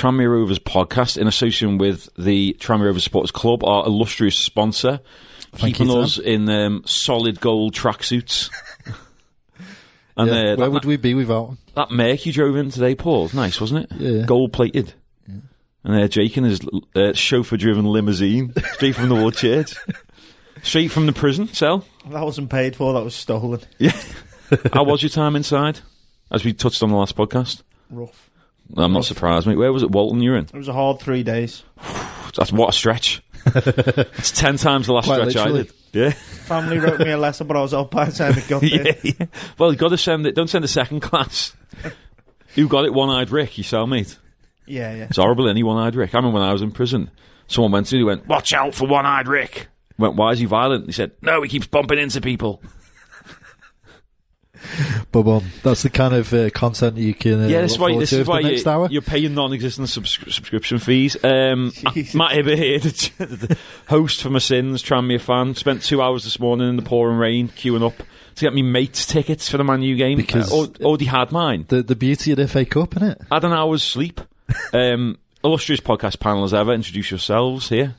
Tranmere Rovers podcast in association with the Tranmere Rovers Supporters Club, our illustrious sponsor, keeping us in solid gold tracksuits. And where would we be without them? That Merc you drove in today, Paul, nice, wasn't it? Yeah. Gold plated. Yeah. And Jake in his chauffeur-driven limousine, straight from the Woodchurch. Straight from the prison cell. That wasn't paid for, that was stolen. Yeah. How was your time inside? As we touched on the last podcast. Rough. I'm not surprised, mate. Where was it, Walton, you were in? It was a hard 3 days. That's what a stretch. It's 10 times the last Quite stretch literally. I did. Yeah. Family wrote me a letter, but I was up by the time it got there. Yeah. Well, you've got to send it. Don't send a second class. Who got it? One-eyed Rick, your cellmate. Yeah. It's horrible, any one-eyed Rick. I remember when I was in prison, someone went to me and went, "Watch out for one-eyed Rick." I went, "Why is he violent?" He said, "No, he keeps bumping into people." But that's the kind of content you can this is why next hour. You're paying non-existent subscription fees. Matt Hibbert here, the host for my sins, Tranmere fan, spent 2 hours this morning in the pouring rain queuing up to get me mates tickets for the Man U game. Because already had mine. The beauty of the FA Cup, innit? Had an hour's sleep. Illustrious podcast panel as ever. Introduce yourselves here.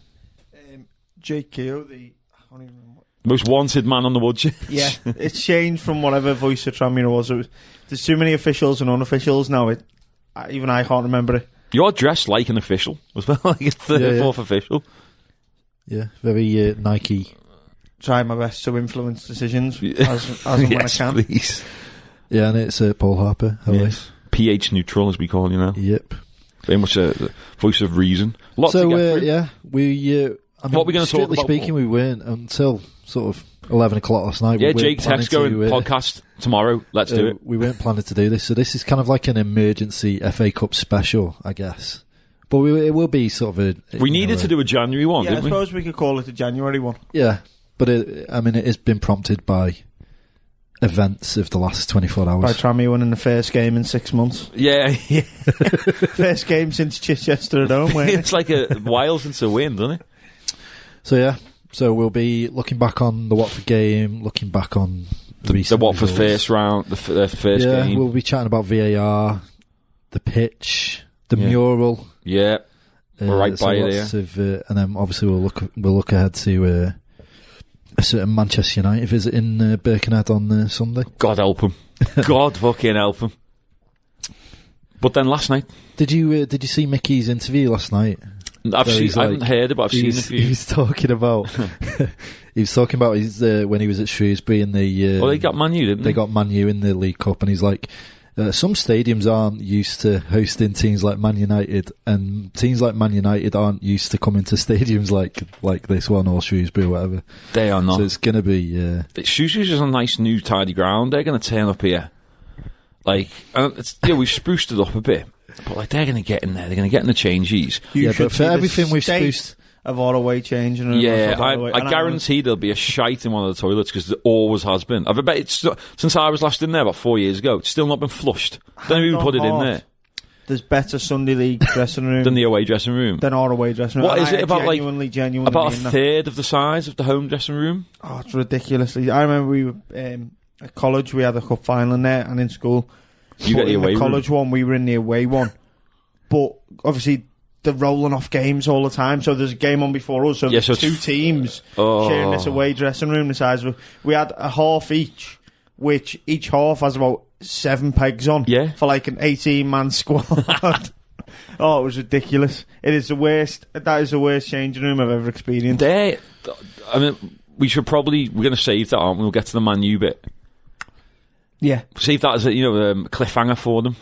Jake Keogh, I can't even remember. Most wanted man on the Woodchurch. Yeah, it's changed from whatever voice of Tranmere was. There's too many officials and unofficials now. Even I can't remember it. You're dressed like an official as well, like a third, fourth official. Yeah, very Nike. Try my best to influence decisions as and when I can. Please. Yeah, and it's Paul Harper. Yes. pH neutral, as we call you now. Yep. Very much a voice of reason. Lots to get through. Yeah, we. What are we going to talk about? Strictly speaking, we weren't until sort of 11 o'clock last night. Yeah, Jake text going podcast tomorrow. Let's do it. We weren't planning to do this, so this is kind of like an emergency FA Cup special, I guess. But it will be sort of a. We needed to do a January one, didn't we? I suppose we could call it a January one. Yeah, but it has been prompted by events of the last 24 hours. By Tranmere winning the first game in 6 months. Yeah. First game since Chichester at home. It's like a while since a win, doesn't it? So we'll be looking back on the Watford game, looking back on the Watford first round, the first game. Yeah, we'll be chatting about VAR, the pitch, the mural. Yeah, we're right by it here. And then obviously we'll look ahead to a certain Manchester United visit in Birkenhead on Sunday. God help him. God fucking help him. But then last night, did you see Mickey's interview last night? I haven't heard it, but I've seen a few. He was talking about his when he was at Shrewsbury and they got Man U, didn't they? They got Man U in the League Cup, and he's like, some stadiums aren't used to hosting teams like Man United, and teams like Man United aren't used to coming to stadiums like this one or Shrewsbury or whatever. They are not. So it's going to be. Shrewsbury's a nice new tidy ground. They're going to turn up here, we've spruced it up a bit. But they're going to get in there. They're going to get in the changes. But for everything we've spruced of our away change. And I guarantee there'll be a shite in one of the toilets because there always has been. I bet since I was last in there about 4 years ago, it's still not been flushed. Don't even put it in there. There's better Sunday League dressing room than the away dressing room. Than our away dressing room. What is it about? Genuinely about a third of the size of the home dressing room. Oh, it's ridiculously. I remember we were at college. We had a cup final in there, and in school. You got the away college room. one, we were in the away one. But obviously, they're rolling off games all the time, so there's a game on before us. So there's two teams sharing this away dressing room. The size of we had a half each, which each half has about 7 pegs on. Yeah. For like an 18-man squad. Oh, it was ridiculous. It is the worst. That is the worst changing room I've ever experienced. We're going to save that, aren't we? We'll get to the Man U bit. Yeah, save that as a cliffhanger for them.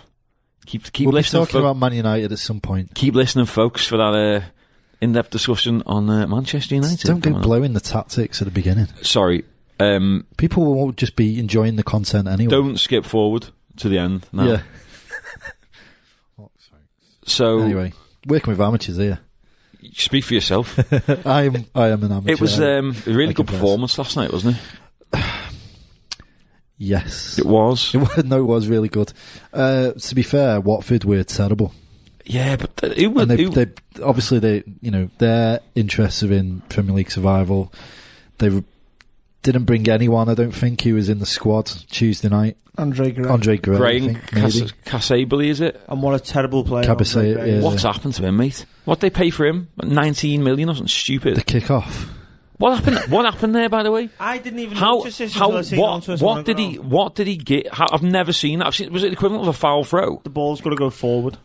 Keep we'll listening. We'll be talking about Man United at some point. Keep listening, folks, for that in-depth discussion on Manchester United. Don't go blowing the tactics at the beginning. Sorry, people will just be enjoying the content anyway. Don't skip forward to the end. No. Yeah. So anyway, working with amateurs here. Speak for yourself. I am an amateur. It was a really good performance last night, wasn't it? Yes. It was. It was really good. To be fair, Watford were terrible. Yeah, but they obviously their interests are in Premier League survival. They didn't bring anyone. I don't think he was in the squad Tuesday night. Andre Gray. Gray and Casably, is it? And what a terrible player. Yeah. What's happened to him, mate? What'd they pay for him? 19 million or something stupid. The kick-off. What happened there, by the way? I didn't even notice this until I seen it. What did he get? I've never seen that. Was it the equivalent of a foul throw? The ball's got to go forward.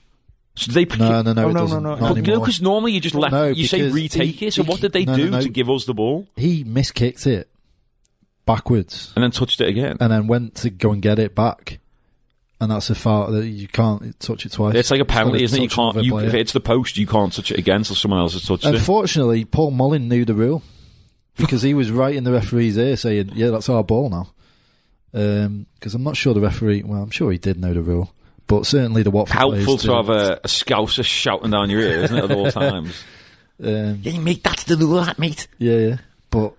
So they no, it doesn't. No, because normally you just you say retake it. So what did they do to give us the ball? He miskicked it backwards and then touched it again, and then went to go and get it back. And that's a foul that you can't touch it twice. It's like a penalty, isn't it? You can't. If it's the post, you can't touch it again until someone else has touched it. Unfortunately, Paul Mullin knew the rule because he was right in the referee's ear saying, "Yeah, that's our ball now." Because I'm not sure the referee. Well, I'm sure he did know the rule. But certainly the Watford helpful to have a scouser shouting down your ear, isn't it, at all times? Yeah, mate, that's the rule, that, mate. Yeah. But,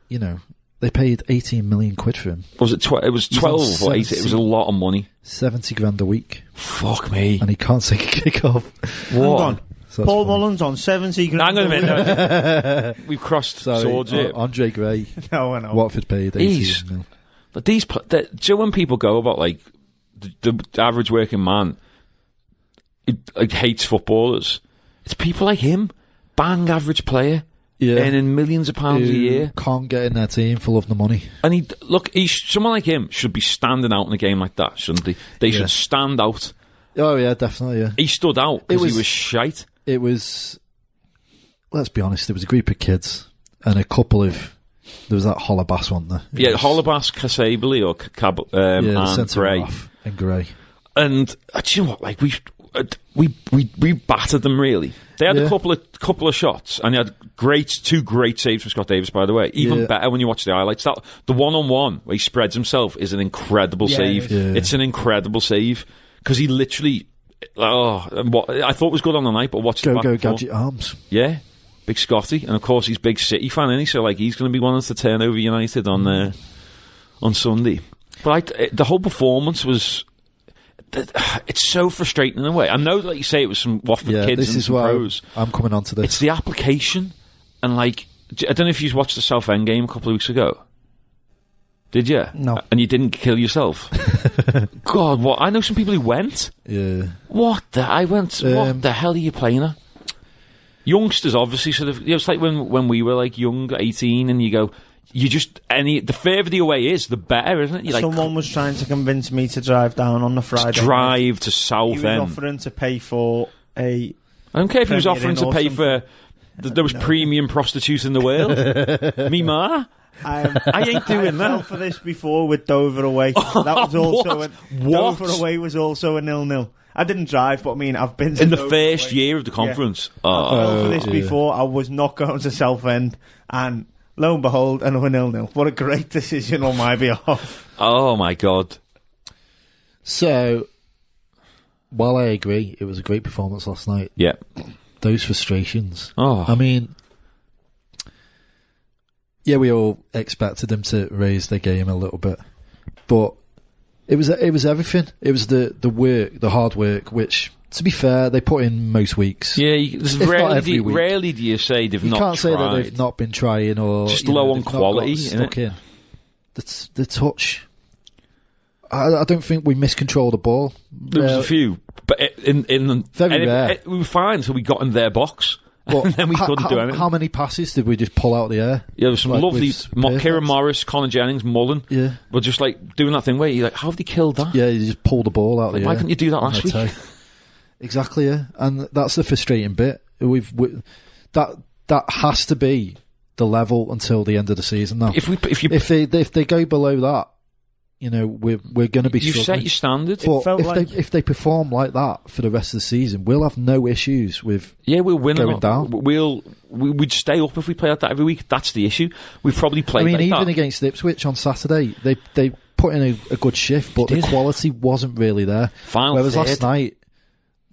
they paid 18 million quid for him. Was it? It was 12 or 8. It was a lot of money. 70 grand a week. Fuck me. And he can't take a kick off. Hang on. So Paul Mullen's on 70 grand. Hang on a minute. We've crossed swords here. Andre Gray. No, I know. Watford paid 18 million. But do you know when people go about, like, the average working man hates footballers, it's people like him, bang average player, earning millions of pounds a year, can't get in their team for love the money. And someone like him should be standing out in a game like that, shouldn't they? They should stand out. Oh yeah, definitely. Yeah, he stood out because he was shite. It was. Let's be honest. There was a group of kids and a couple of. There was that Hollebass one there. Yeah, Hollebass, Casably, or and Gray. And Gray. And do you know what? Like we battered them really. They had a couple of shots, and they had two great saves from Scott Davis. By the way, even better when you watch the highlights. The 1-on-1 where he spreads himself is an incredible save. Yeah. It's an incredible save because he literally. What I thought was good on the night, but watch go gadget arms. Yeah, big Scotty, and of course he's big City fan, isn't he? So like he's going to be wanting to turn over United on Sunday. But the whole performance was. It's so frustrating in a way. I know, like you say, it was some Watford kids and some pros. I'm coming on to this. It's the application, and like I don't know if you watched the Southend game a couple of weeks ago. Did you? No. And you didn't kill yourself. God, what? I know some people who went. Yeah. What the hell are you playing at? Youngsters, obviously, sort of. It's like when we were like young, 18, and you go. The further the away is, the better, isn't it? Someone was trying to convince me to drive down on the Friday. Drive to Southend. He was offering to pay for I don't care if he was offering to pay for the most premium prostitute in the world. Me ma. I ain't doing that. I fell for this before with Dover away. That was also Dover away was also a 0-0. I didn't drive, but I mean, I've been to in the Dover first away. year of the conference. Yeah. I fell for this before. I was not going to Southend, and lo and behold, another 0-0. What a great decision on my behalf. Oh my God. So, while I agree, it was a great performance last night. Yeah. Those frustrations. Oh. I mean, yeah, we all expected them to raise their game a little bit, but it was everything. It was the work, the hard work, which, to be fair, they put in most weeks. Yeah, rarely do you say they've not tried. You can't say that they've not been trying or... Just low on quality, stuck in. The touch. I don't think we miscontrolled the ball. There was a few, but very rare. We were fine until we got in their box. But and then we couldn't do anything. How many passes did we just pull out of the air? Yeah, there was some lovely Kieran Morris, Conor Jennings, Mullen. Yeah, were just like doing that thing where you're like, how have they killed that? Yeah, you just pull the ball out of the air. Why couldn't you do that last week? Exactly, yeah, and that's the frustrating bit. That has to be the level until the end of the season. Now, if they go below that, we're going to be. You set your standard. But if they perform like that for the rest of the season, we'll have no issues with. Yeah, we'll win. Going down. We'd stay up if we play like that every week. That's the issue. We've probably played. I mean, like even that. against Ipswich on Saturday, they put in a good shift, but the quality wasn't really there. Whereas last night,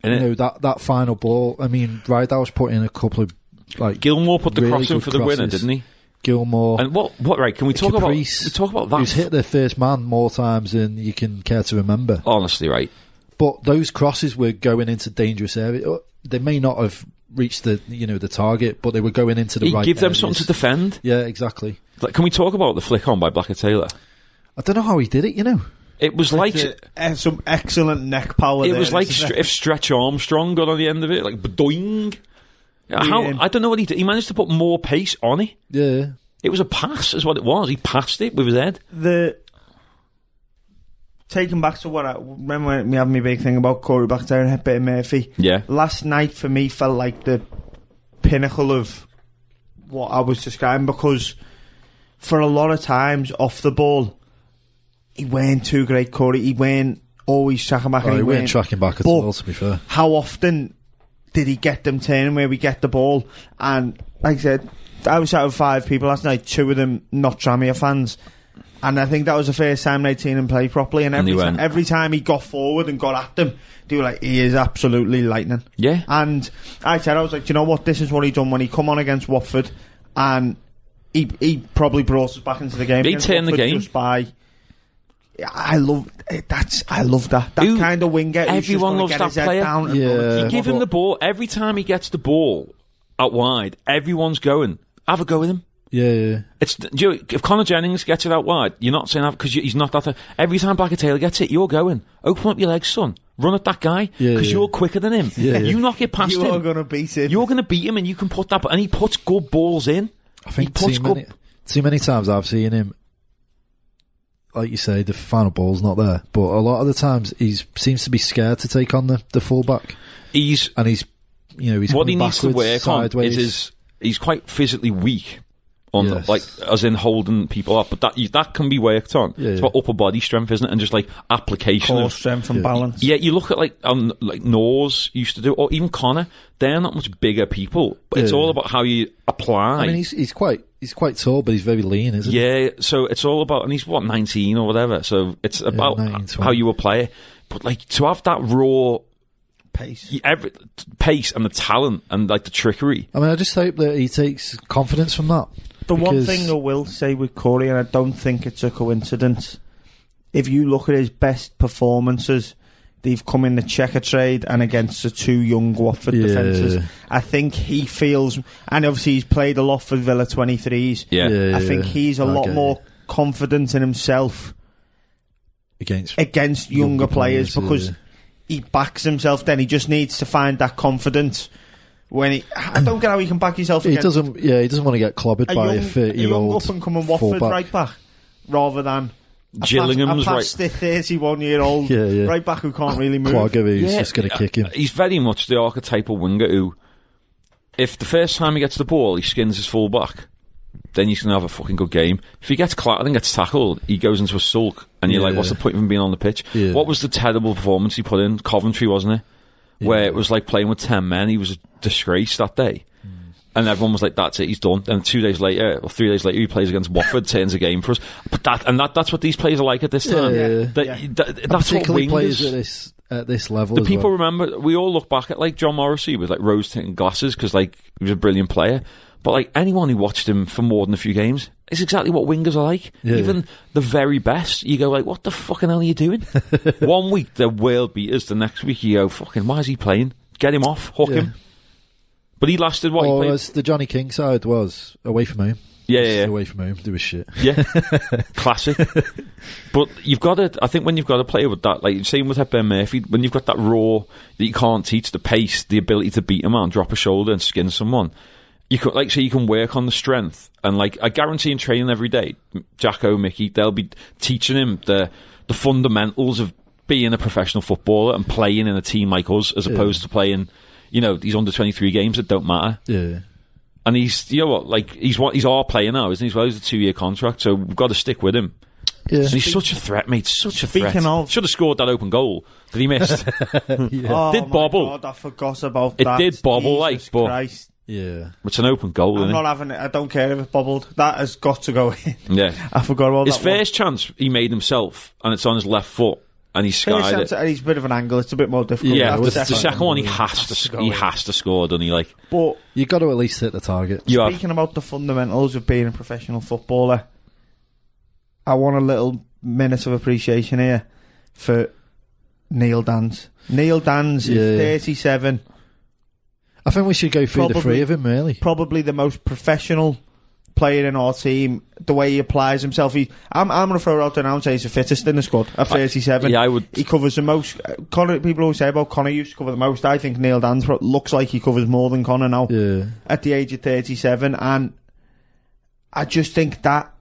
that final ball. I mean, Rydell's put in a couple of Gilmore put the cross in for the winner, didn't he? Gilmore and what right? Can we talk Caprice, about that? Who's hit their first man more times than you can care to remember. Honestly, right. But those crosses were going into dangerous areas. They may not have reached the target, but they were going into the right. Give them areas. something to defend. Yeah, exactly. Like, can we talk about the flick on by Blackett Taylor? I don't know how he did it, you know. It was like some excellent neck power. It was like if Stretch Armstrong got on the end of it, like doing. I don't know what he did. He managed to put more pace on it. Yeah. It was a pass, is what it was. He passed it with his head. Taking back to what I remember, me having my big thing about Corey Blackett and Hepburn and Murphy. Yeah. Last night for me felt like the pinnacle of what I was describing, because for a lot of times off the ball, he weren't too great, Corey. He weren't always tracking back. He weren't tracking back at all, to be fair. How often did he get them turning where we get the ball? And like I said, I was out of 5 people last night, 2 of them not Tranmere fans. And I think that was the first time they'd seen him play properly. And every time he got forward and got at them, they were like, he is absolutely lightning. Yeah. And I was like, do you know what? This is what he done when he come on against Watford. And he probably brought us back into the game. He turned the game. Just by... I love that. I love that. That kind of winger. Everyone loves that player. Yeah. You give him the ball. Every time he gets the ball out wide, everyone's going, have a go with him. Yeah. If Conor Jennings gets it out wide, you're not saying that because he's not that. Every time Blackett Taylor gets it, you're going, open up your legs, son. Run at that guy because you're quicker than him. Yeah. You knock it past him. You're going to beat him. You're going to beat him, and you can put that. And he puts good balls in. I think too many times I've seen him. Like you say, the final ball's not there, but a lot of the times he seems to be scared to take on the fullback. He's what he needs to work sideways. On is he's quite physically weak on as in holding people up, but that can be worked on. Yeah, it's about upper body strength, isn't it? And just like application core of strength and balance. Yeah, you look at like Norse used to do, or even Connor. They're not much bigger people, but it's all about how you apply. I mean, he's quite tall, but he's very lean, isn't he? Yeah, so it's all about, and he's 19 or whatever. So it's about 19, how you apply it. But like to have that raw pace, pace and the talent and like the trickery. I mean, I just hope that he takes confidence from that. The one thing I will say with Corey, and I don't think it's a coincidence, if you look at his best performances, they've come in the checker trade and against the 2 young Watford defences. I think he feels, and obviously he's played a lot for Villa 23s. I think he's a lot more confident in himself against younger players because he backs himself. Then he just needs to find that confidence. I don't get how he can back himself. He doesn't want to get clobbered by a 30-year-old up and coming Watford right back, rather than Gillingham's past the 31-year-old right back who can't really move. Clogger who's just going to kick him. He's very much the archetypal winger who, if the first time he gets the ball, he skins his full back, then he's going to have a fucking good game. If he gets clattered and gets tackled, he goes into a sulk, and you're like, what's the point of him being on the pitch? What was the terrible performance he put in? Coventry, wasn't it? Where it was like playing with 10 men. He was a disgrace that day. And everyone was like, that's it, he's done. And 2 days later, or 3 days later, he plays against Watford, turns a game for us. But that's what these players are like at this time. That's what wingers... players at this level. The people remember, we all look back at like John Morrissey with like rose-tinted glasses because like he was a brilliant player. But like anyone who watched him for more than a few games, it's exactly what wingers are like. Even the very best, you go like, what the fucking hell are you doing? 1 week they're world beaters, the next week you go, fucking, why is he playing? Get him off, hook him. But he lasted what? Or as the Johnny King side was, away from home. Yeah. Away from home, do a shit. Yeah, classic. But you've got to, I think when you've got to play with that, like same with Hepburn Murphy, when you've got that raw that you can't teach, the pace, the ability to beat a man, drop a shoulder and skin someone. You can, like, so you can work on the strength, and like I guarantee in training every day, Jacko, Mickey, they'll be teaching him the fundamentals of being a professional footballer and playing in a team like us, as opposed to playing, these under-23 games that don't matter. Yeah. And he's, he's our player now, isn't he? Well, he's a 2-year contract, so we've got to stick with him. Yeah. And he's such a threat, mate. Such a threat. Should have scored that open goal that he missed. Did bobble. God, I forgot about that. It did bobble, Jesus Christ. Yeah. It's an open goal, isn't it? I'm not having it. I don't care if it bobbled. That has got to go in. Yeah. I forgot about his that first chance he made himself, and it's on his left foot, and he skied it. And he's a bit of an angle. It's a bit more difficult. Yeah, the second one he has to score, doesn't he? Like, but you got to at least hit the target. Speaking about the fundamentals of being a professional footballer, I want a little minute of appreciation here for Neil Dans. Neil Dans is 37. I think we should go through the three of him, really. Probably the most professional player in our team, the way he applies himself. I'm going to throw it out there now and say he's the fittest in the squad at 37. Yeah, I would. He covers the most. People always say about Connor used to cover the most. I think Neil Dan's looks like he covers more than Connor now at the age of 37. And I just think that,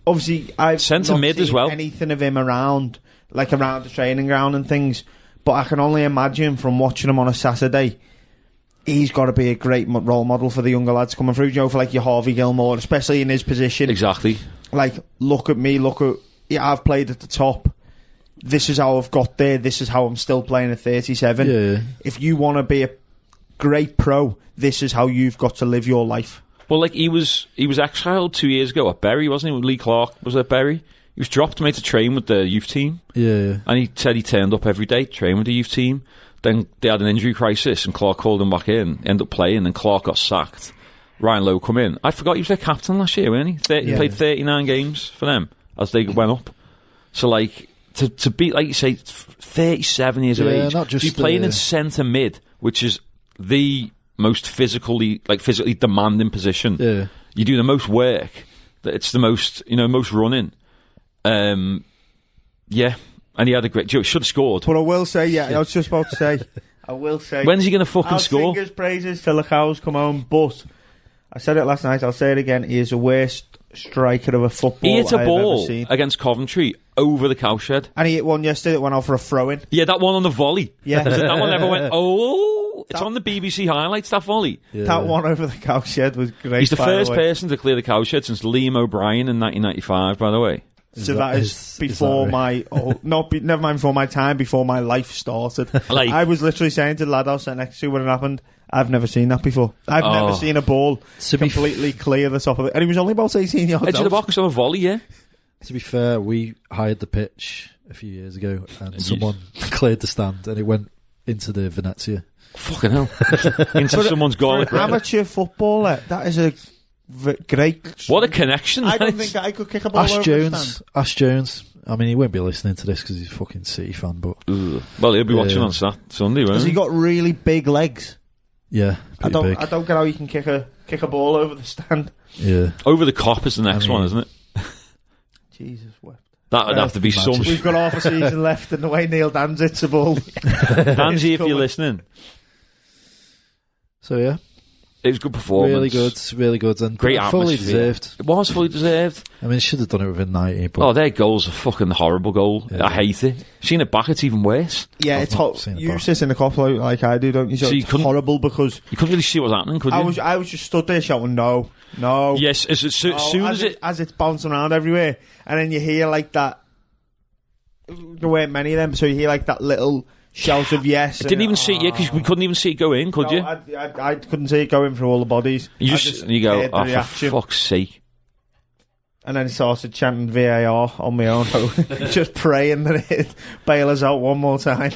obviously, I've centre not mid seen as well. Anything of him around the training ground and things. But I can only imagine from watching him on a Saturday, he's got to be a great role model for the younger lads coming through. You know, for like your Harvey Gilmore, especially in his position. Exactly. Like, look at me, I've played at the top. This is how I've got there. This is how I'm still playing at 37. Yeah. If you want to be a great pro, this is how you've got to live your life. Well, like, he was exiled 2 years ago at Bury, wasn't he? Lee Clark was at Bury. He was dropped, made to train with the youth team. Yeah. And he said he turned up every day, trained with the youth team. Then they had an injury crisis and Clark called him back in, ended up playing, and Clark got sacked. Ryan Lowe come in. I forgot he was their captain last year, wasn't he? He played 39 games for them as they went up. So, like, to be, like you say, 37 years of age. Not just he's playing in centre mid, which is the most physically demanding position. Yeah. You do the most work. It's the most, most running. Yeah. And he had a great... Should have scored. But I will say, I was just about to say... When's he going to fucking score? Fingers praises till the cows come home, but... I said it last night, I'll say it again, he is the worst striker of a football He hit a I've ball ever seen. against Coventry over the cowshed. And he hit one yesterday that went out for a throw-in. Yeah, that one on the volley. Yeah. That one never went, it's on the BBC highlights, that volley. Yeah. That one over the cowshed was great. He's the first person to clear the cowshed since Liam O'Brien in 1995, by the way. So that is before my... never mind before my time, before my life started. I was literally saying to the lad I was sitting next to when it happened, I've never seen that before. I've never seen a ball completely clear the top of it. And he was only about 18 yards edge of the box on a volley, yeah. To be fair, we hired the pitch a few years ago and someone cleared the stand and it went into the Venezia. Fucking hell. Into someone's garlic bread. Amateur footballer, that is a... great. What a connection! I don't think I could kick a ball over the stand. Ash Jones. I mean, he won't be listening to this because he's a fucking City fan, but well, he'll be watching on Sunday, won't he? Has he got really big legs? Yeah, I don't get how you can kick a ball over the stand. Yeah, over the cop is the next one, isn't it? Jesus wept. That would have to be some. We've got half a season left, and the way Neil Dan's hits a ball. Danzy, if you're listening. So yeah. It was a good performance. Really good, and great fully atmosphere. deserved. It was fully deserved. I mean, should have done it within 90. But their goal's a fucking horrible goal. Yeah. I hate it. Seen it back, it's even worse. Yeah, it's hot. You sit in the cop like I do, don't you? So it's horrible because you couldn't really see what was happening, could you? I was just stood there shouting, no. Yes, as soon as it's bouncing around everywhere, and then you hear like that. There weren't many of them, so you hear like that little shout of yes. I didn't even see it because we couldn't even see it go in, could you? I couldn't see it go in through all the bodies. You go, for fuck's sake. And then started chanting VAR on my own, just praying that it bail us out one more time.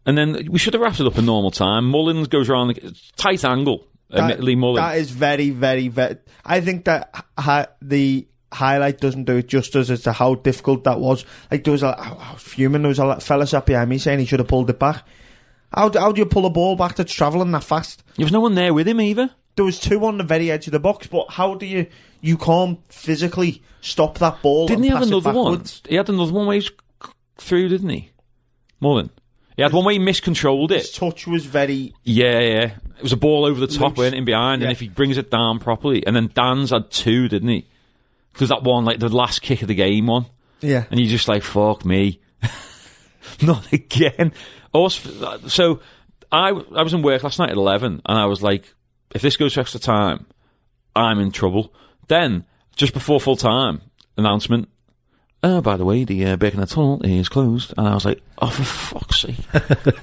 And then we should have wrapped it up in normal time. Mullins goes around the tight angle. Admittedly, Mullins. That is very, very, very... I think that the highlight doesn't do it justice as to how difficult that was. Like, there was I was fuming. There was a fella sat behind me saying he should have pulled it back. How do you pull a ball back that's travelling that fast? There was no one there with him either. There was two on the very edge of the box, but how do you can't physically stop that ball? Didn't he have another one? He had another one where he was through, didn't he? Mullin. He had one where he miscontrolled it. His touch was very... Yeah. It was a ball over the top, went in behind, and if he brings it down properly. And then Dan's had two, didn't he? There's that one, like the last kick of the game one. Yeah. And you're just like, fuck me. Not again. Also, so I was in work last night at 11, and I was like, if this goes to extra time, I'm in trouble. Then, just before full time, announcement, by the way, the Birkenhead Tunnel is closed. And I was like, oh, for fuck's sake.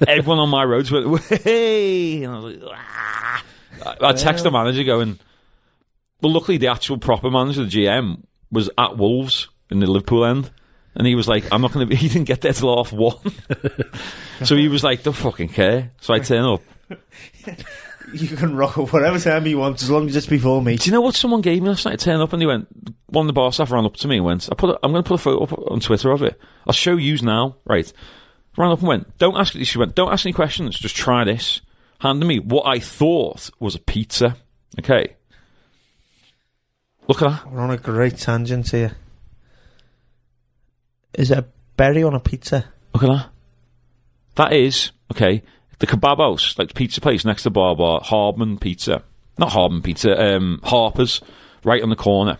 Everyone on my roads went, hey! And I was like, ah! I texted the manager going, well, luckily the actual proper manager, the GM, was at Wolves in the Liverpool end. And he was like, I'm not going to be... He didn't get there till 1:30. So he was like, don't fucking care. So I turn up. You can rock up whatever time you want, as long as it's before me. Do you know what someone gave me last night? I turned up and he went... One of the bar staff ran up to me and went... I'm going to put a photo up on Twitter of it. I'll show yous now. Right. Ran up and went... She went, don't ask any questions. Just try this. Handed me what I thought was a pizza. Okay. Look at that. We're on a great tangent here. Is it a berry on a pizza? Look at that. That is, okay, the kebab house, like the pizza place next to Bar, Hardman Pizza. Not Hardman Pizza, Harper's, right on the corner.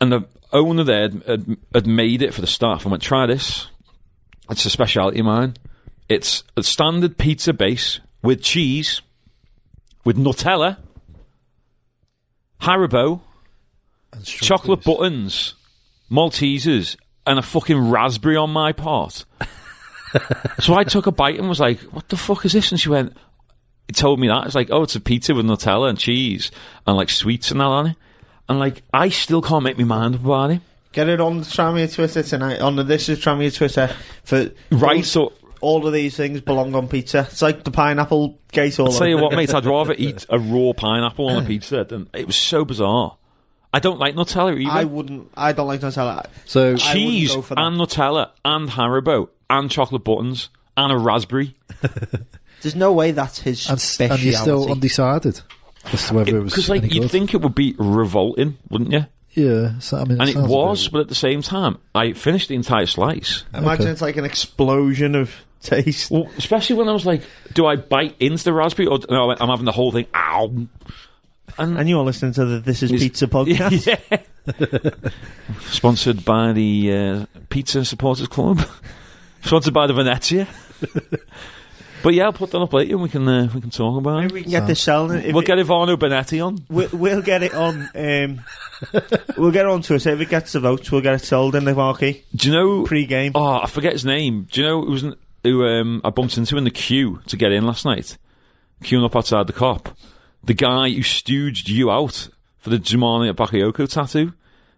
And the owner there had made it for the staff and went, try this. It's a speciality of mine. It's a standard pizza base with cheese, with Nutella, Haribo, chocolate buttons, Maltesers, and a fucking raspberry on my part. So I took a bite and was like, what the fuck is this? And she went, he told me that. It's like, oh, it's a pizza with Nutella and cheese and like sweets and that on it. And like, I still can't make my mind up about it. Get it on the Tranmere Twitter tonight. On the This Is Tranmere Twitter. So all of these things belong on pizza. It's like the pineapple gate. I'll tell you what, mate, I'd rather eat a raw pineapple on a pizza than it was so bizarre. I don't like Nutella either. I don't like Nutella. So cheese and Nutella and Haribo and chocolate buttons and a raspberry. There's no way that's his speciality. And you're still undecided as to whether it was because, like, you'd good. think it would be revolting, wouldn't you? Yeah, so, I mean, and it was, but at the same time, I finished the entire slice. Imagine it's like an explosion of taste. Well, especially when I was like, do I bite into the raspberry or no, I'm having the whole thing? Ow! And you're listening to the This Is Pizza podcast. Yeah. Sponsored by the Pizza Supporters Club. Sponsored by the Venezia. But yeah, I'll put that up later and we can talk about it. Maybe we can get this selling. We'll get Ivano Benetti on. We'll get it on. We'll get it on to us. If it gets the votes, we'll get it sold in the marquee. Do you know pre-game? Oh, I forget his name. Do you know who I bumped into in the queue to get in last night? Queuing up outside the Cop. The guy who stooged you out for the Jumani Bakayoko tattoo.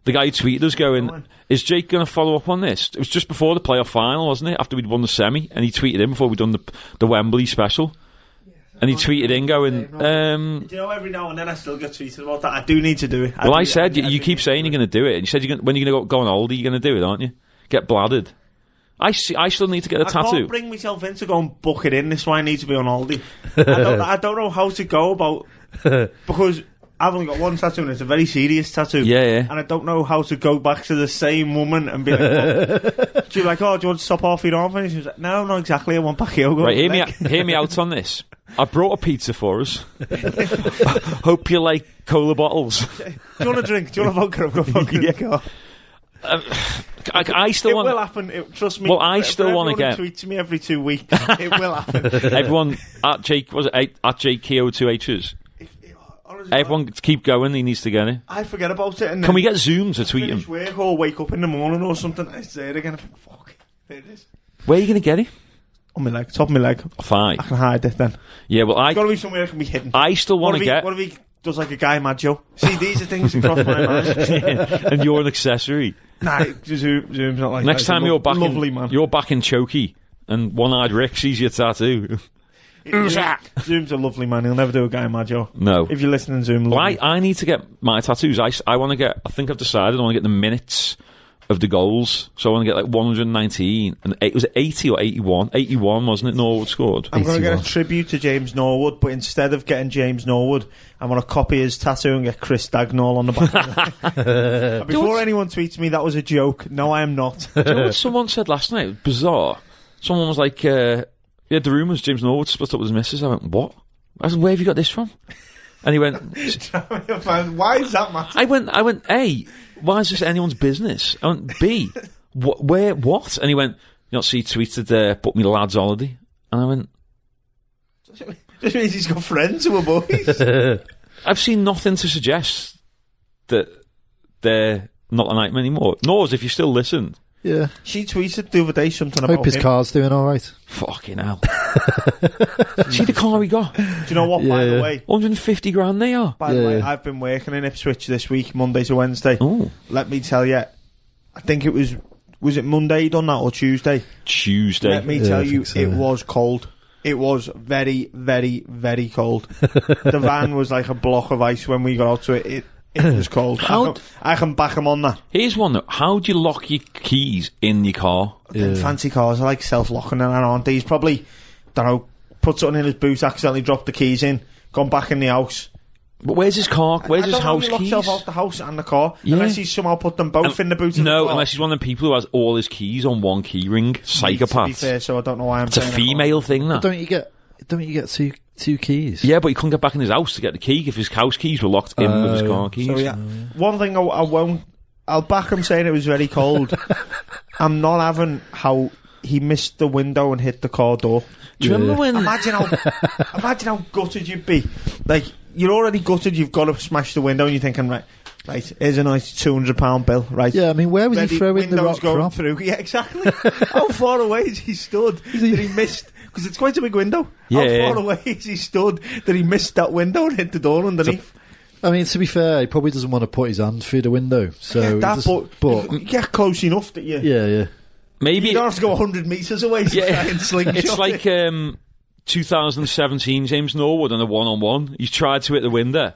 The guy who tweeted us going, is Jake going to follow up on this? It was just before the playoff final, wasn't it? After we'd won the semi. And he tweeted in before we'd done the Wembley special. And he tweeted in going... you know, every now and then I still get tweeted about that. I do need to do it. I said, you keep saying you're going to do it. And you said when you're going to go on holiday, you're going to do it, aren't you? Get bladdered. I still need to get a tattoo. I can't bring myself in to go and book it in. This is why I need to be on holiday. I don't know how to go about... Because... I've only got one tattoo and it's a very serious tattoo. Yeah. And I don't know how to go back to the same woman and be like, oh. She's like, oh, do you want to stop off your arm? And she's like, no, not exactly. I want Bakayoko. Right, hear me out on this. I brought a pizza for us. Hope you like cola bottles. Do you want a drink? Do you want a vodka? I've got vodka in the car. I still want. It will happen. Trust me. Well, I still want to get. Tweet to me every 2 weeks. It will happen. Everyone at Jake at Jake Keogh 2H's. Everyone keep going. He needs to get it. I forget about it. And can we get Zoom to tweet him? Work or wake up in the morning or something. It's there again. Fuck. There it is. Where are you going to get it? On my leg. Top of my leg. Fine. I can hide it then. Yeah, well, it's got to be somewhere it can be hidden. I still want to get. What if he does like a Guy Maggio? See, these are things that cross my mind. And you're an accessory. Nah, Zoom's not like next that. Time you're back lovely man. You're back in Chokey and One-Eyed Rick sees your tattoo. Zoom's a lovely man. He'll never do a Guy Maggio. No. If you're listening, Zoom. Well, I need to get my tattoos. I want to get. I think I've decided I want to get the minutes of the goals. So I want to get like 119 and it was 80 or 81. 81 wasn't it? Norwood scored. I'm going to get a tribute to James Norwood, but instead of getting James Norwood, I'm going to copy his tattoo and get Chris Dagnall on the back. Before anyone tweets me that was a joke, no, I am not. Do you know what someone said last night? It was bizarre. Someone was like. Yeah, the rumours James Norwood split up with his missus. I went, what? I said, where have you got this from? And he went, why is that matter? I went, A, why is this anyone's business? I went, B, where, what? And he went, you know, so he tweeted, book me the lads' holiday. And I went, just means he's got friends who are boys. I've seen nothing to suggest that they're not a nightmare anymore. Nor as if you still listened. Yeah. She tweeted the other day something about hope his car's doing alright. Fucking hell. See the car he got? Do you know what, by the way? 150 grand they are. By the way, I've been working in Ipswich this week, Monday to Wednesday. Ooh. Let me tell you, I think it was it Monday you done that or Tuesday? Tuesday. Let me tell you, it was cold. It was very, very, very cold. The van was like a block of ice when we got out to it. It was cold. I can back him on that. Here's one though. How do you lock your keys in your car? Fancy cars are like self-locking and aren't they? He's probably, don't know, put something in his boot, accidentally dropped the keys in, gone back in the house, But where's his car? Where's his house keys? He locked himself out the house and the car. Yeah. Unless he's somehow put them both in the boot of the car. No, unless he's one of the people who has all his keys on one key ring. Psychopath. To be fair, so I don't know why I'm saying it's a female thing, that. Don't you get two keys? Yeah, but he couldn't get back in his house to get the key if his house keys were locked in with his car keys. So yeah, one thing I'll back him saying it was very cold. I'm not having how he missed the window and hit the car door. Do you remember when? Imagine how gutted you'd be. Like, you're already gutted, you've got to smash the window, and you're thinking, right, here's a nice £200 bill, right? Yeah, I mean, where was he throwing the rock going from? Through. Yeah, exactly. How far away is he stood that he missed? Because it's quite a big window. Yeah, how far away is he stood that he missed that window and hit the door underneath? I mean, to be fair, he probably doesn't want to put his hand through the window. So but you get close enough that you... Yeah. Maybe you don't have to go 100 metres away to try and slingshot. It's like 2017 James Norwood on a one-on-one. He's tried to hit the window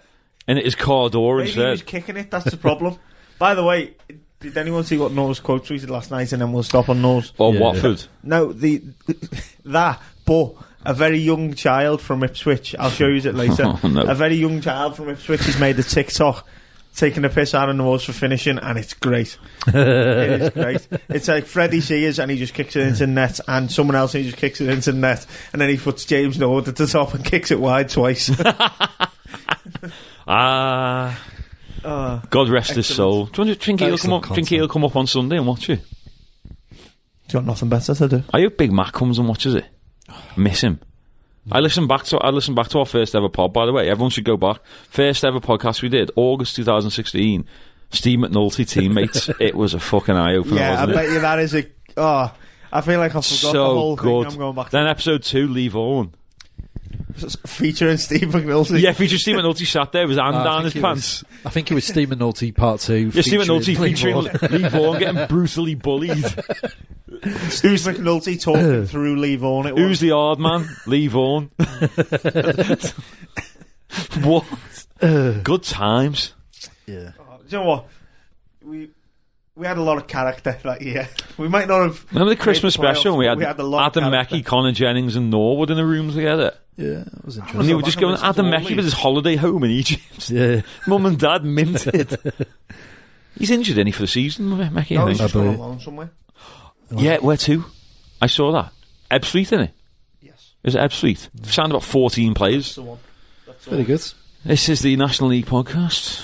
and hit his car door instead. Maybe he was kicking it, that's the problem. By the way, did anyone see what Noah's quote tweeted last night, and then we'll stop on Noah's? Or Watford? No, but a very young child from Ipswich, I'll show you it later. Oh, no. A very young child from Ipswich has made a TikTok taking a piss out of Noah's for finishing, and it's great. It is great. It's like Freddie Sears, and he just kicks it into the net, and someone else, and he just kicks it into the net, and then he puts James Norwood at the top and kicks it wide twice. God rest his soul. Do you think he'll come up on Sunday and watch you? Do you want nothing better to do? I hope Big Mac comes and watches it. Miss him. I listened back to our first ever pod, by the way. Everyone should go back. First ever podcast we did, August 2016. Steve McNulty teammates. It was a fucking eye opener. Yeah, wasn't I bet you that is I feel like I forgot the whole thing. I'm going back. Then episode 2, Lee Vaughan. Featuring Steve McNulty. Yeah, featuring Steve McNulty sat there with his hand down his pants. I think it was Steve McNulty part 2. Yeah, Steve McNulty featuring Lee Vaughan getting brutally bullied. Who's McNulty talking through Lee Vaughan? Who's the hard man? Lee Vaughan. What? Good times. Yeah. Do you know what? We had a lot of character that year. We might not have... Remember the Christmas special? We had a lot Adam Mackey, Connor Jennings and Norwood in a room together. Yeah, that was interesting. And they were just going, Adam Mackey with his holiday home in Egypt. Yeah. Mum and Dad minted. He's injured, isn't he, for the season, Mackey? No, he's just on loan somewhere. Yeah, where to? I saw that. Ebbsfleet, isn't it? Yes. Is it Ebbsfleet? Sound about 14 players. That's the one. Very good. This is the National League podcast.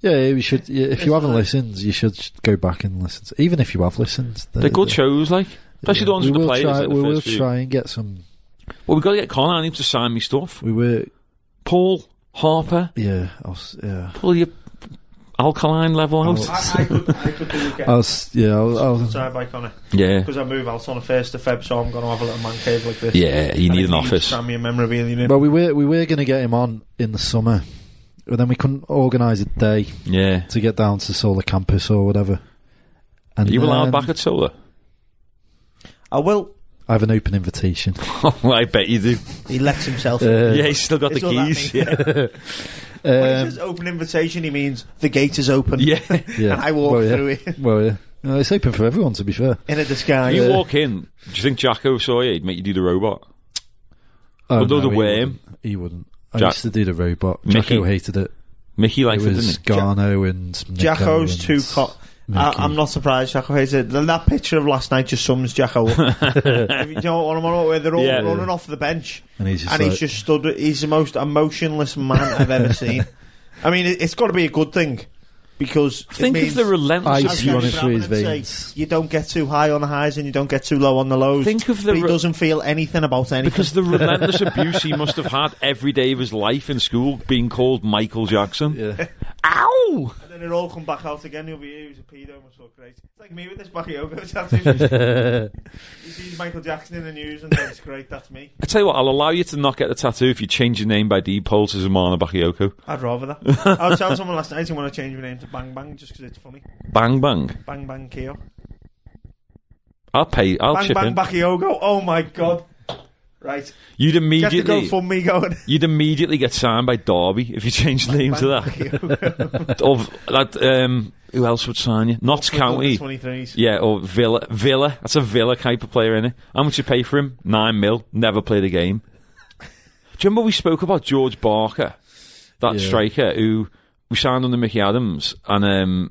Yeah, we should. Yeah, if you haven't listened, you should go back and listen. Even if you have listened, they're good shows, like especially the ones with the players. We will try and get some. Well, we've got to get Connor. I need to sign me stuff. We were Paul Harper. Yeah, pull your alkaline level out. I could do it. I'll signed by Connor. Yeah, because I move out on the 1st of Feb, so I'm going to have a little man cave like this. Yeah, you need an office. Send me a memorabilia. Well, we were going to get him on in the summer. But then we couldn't organise a day to get down to Solar Campus or whatever. And are you allowed back at Solar? I will. I have an open invitation. Oh, I bet you do. He lets himself. Yeah, he's still got the keys. Yeah. When he says open invitation, he means the gate is open. Yeah. And I walk through it. Well, yeah. No, it's open for everyone, to be fair. In a disguise. You walk in, do you think Jacko saw you? He'd make you do the robot? Oh, no, the worm? He wouldn't. I used to do the robot. Mickey. Jacko hated it. Mickey liked it, didn't he? Garno and Jacko's too... I'm not surprised Jacko hates it. That picture of last night just sums Jacko up. You know what I'm on, where they're all running off the bench and he's just stood. He's the most emotionless man I've ever seen. I mean, it's got to be a good thing, because think of the relentless ice running through his veins. You don't get too high on the highs and you don't get too low on the lows. Think of the he doesn't feel anything about anything, because the relentless abuse he must have had every day of his life in school, being called Michael Jackson. Yeah. Ow! And then it all come back out again. He'll be here. He's a pedo. Must look great. It's like me with this Bakayoko tattoo. You see Michael Jackson in the news and then it's great. That's me. I tell you what, I'll allow you to not get the tattoo if you change your name by default to Zamana Bakayoko. I'd rather that. I was telling someone last night I want to change my name to Bang Bang just because it's funny. Bang Bang? Bang Bang Keogh. I'll chip Bang in. Bang Bakayoko. Oh my god. Right. You'd immediately get the GoFundMe going. You'd immediately get signed by Derby if you changed the name to that. Of that, who else would sign you? Notts County. 23s. Yeah, or Villa. Villa. That's a Villa type of player, innit? How much you pay for him? 9 mil. Never played a game. Do you remember we spoke about George Barker? that striker who we signed under Mickey Adams, and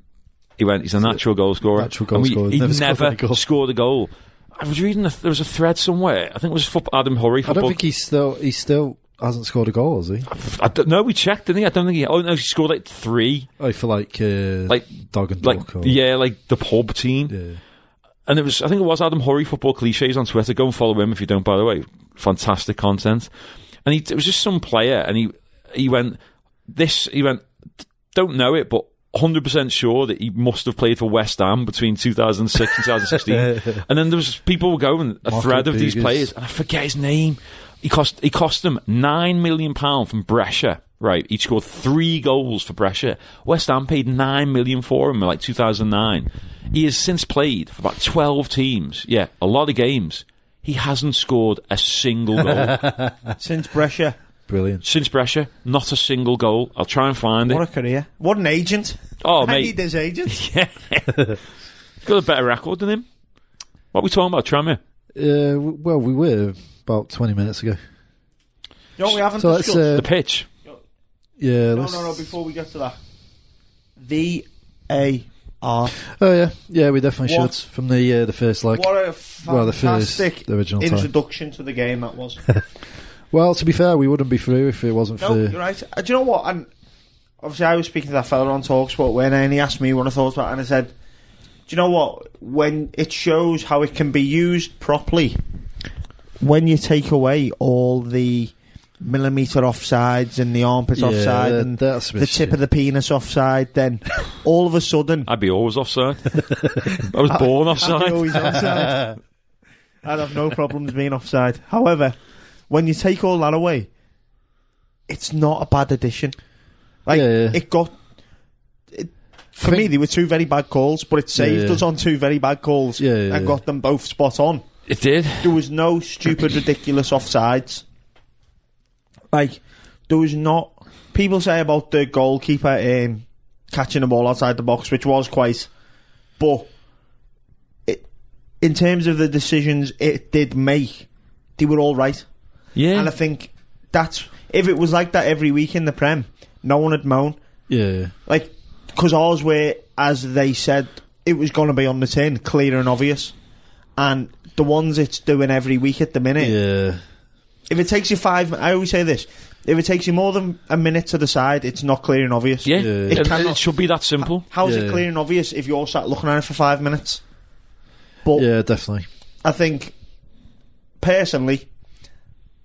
he's a natural goal scorer. He never scored a goal. I was reading there was a thread somewhere. I think it was Adam Hurry. I don't think he still hasn't scored a goal, has he? I don't know. We checked, didn't he? I don't think he. Oh no, he scored like 3. Oh, for like Dog and Duck. Like the pub team. Yeah. And I think it was Adam Hurry, Football Cliches on Twitter. Go and follow him if you don't, by the way. Fantastic content. And it was just some player, and he went, don't know it, but 100% sure that he must have played for West Ham between 2006 and 2016. And then there was people going a thread of these players, and I forget his name. He cost them £9 million from Brescia. Right, he scored 3 goals for Brescia. West Ham paid $9 million for him in like 2009. He has since played for about 12 teams. Yeah, a lot of games. He hasn't scored a single goal since Brescia. Brilliant. Since Brescia, not a single goal. I'll try and find it. What a career! What an agent! Oh, I mate, need this agent. Yeah, he's got a better record than him. What are we talking about, Tranmere? Well, we were about 20 minutes ago. No, we haven't discussed the pitch. Yeah. No. Before we get to that, VAR. Oh yeah, we definitely should from the first leg. What a fantastic the original introduction to the game that was. Well, to be fair, we wouldn't be through if it wasn't for. You're right. Do you know what? And obviously, I was speaking to that fella on Talksport and he asked me what I thought about it, and I said, "Do you know what? When it shows how it can be used properly, when you take away all the millimetre offsides and the armpit offside and the tip of the penis offside, then all of a sudden I'd be always offside. I was born offside. I'd be always offside. I'd have no problems being offside. However, when you take all that away, it's not a bad addition. It got for me, they were 2 very bad calls, but it saved us on 2 very bad calls and got them both spot on. It did. There was no stupid, ridiculous offsides. There was not. People say about the goalkeeper catching the ball outside the box, which was quite. But in terms of the decisions it did make, they were all right. Yeah. And I think that's. If it was like that every week in the Prem, no one would moan. Yeah. Because ours were, as they said, it was going to be on the tin, clear and obvious. And the ones it's doing every week at the minute. Yeah. If it takes you 5, I always say this: if it takes you more than a minute to the side, it's not clear and obvious. Yeah, it should be that simple. How's it clear and obvious if you're sat looking at it for 5 minutes? But yeah, definitely. I think personally,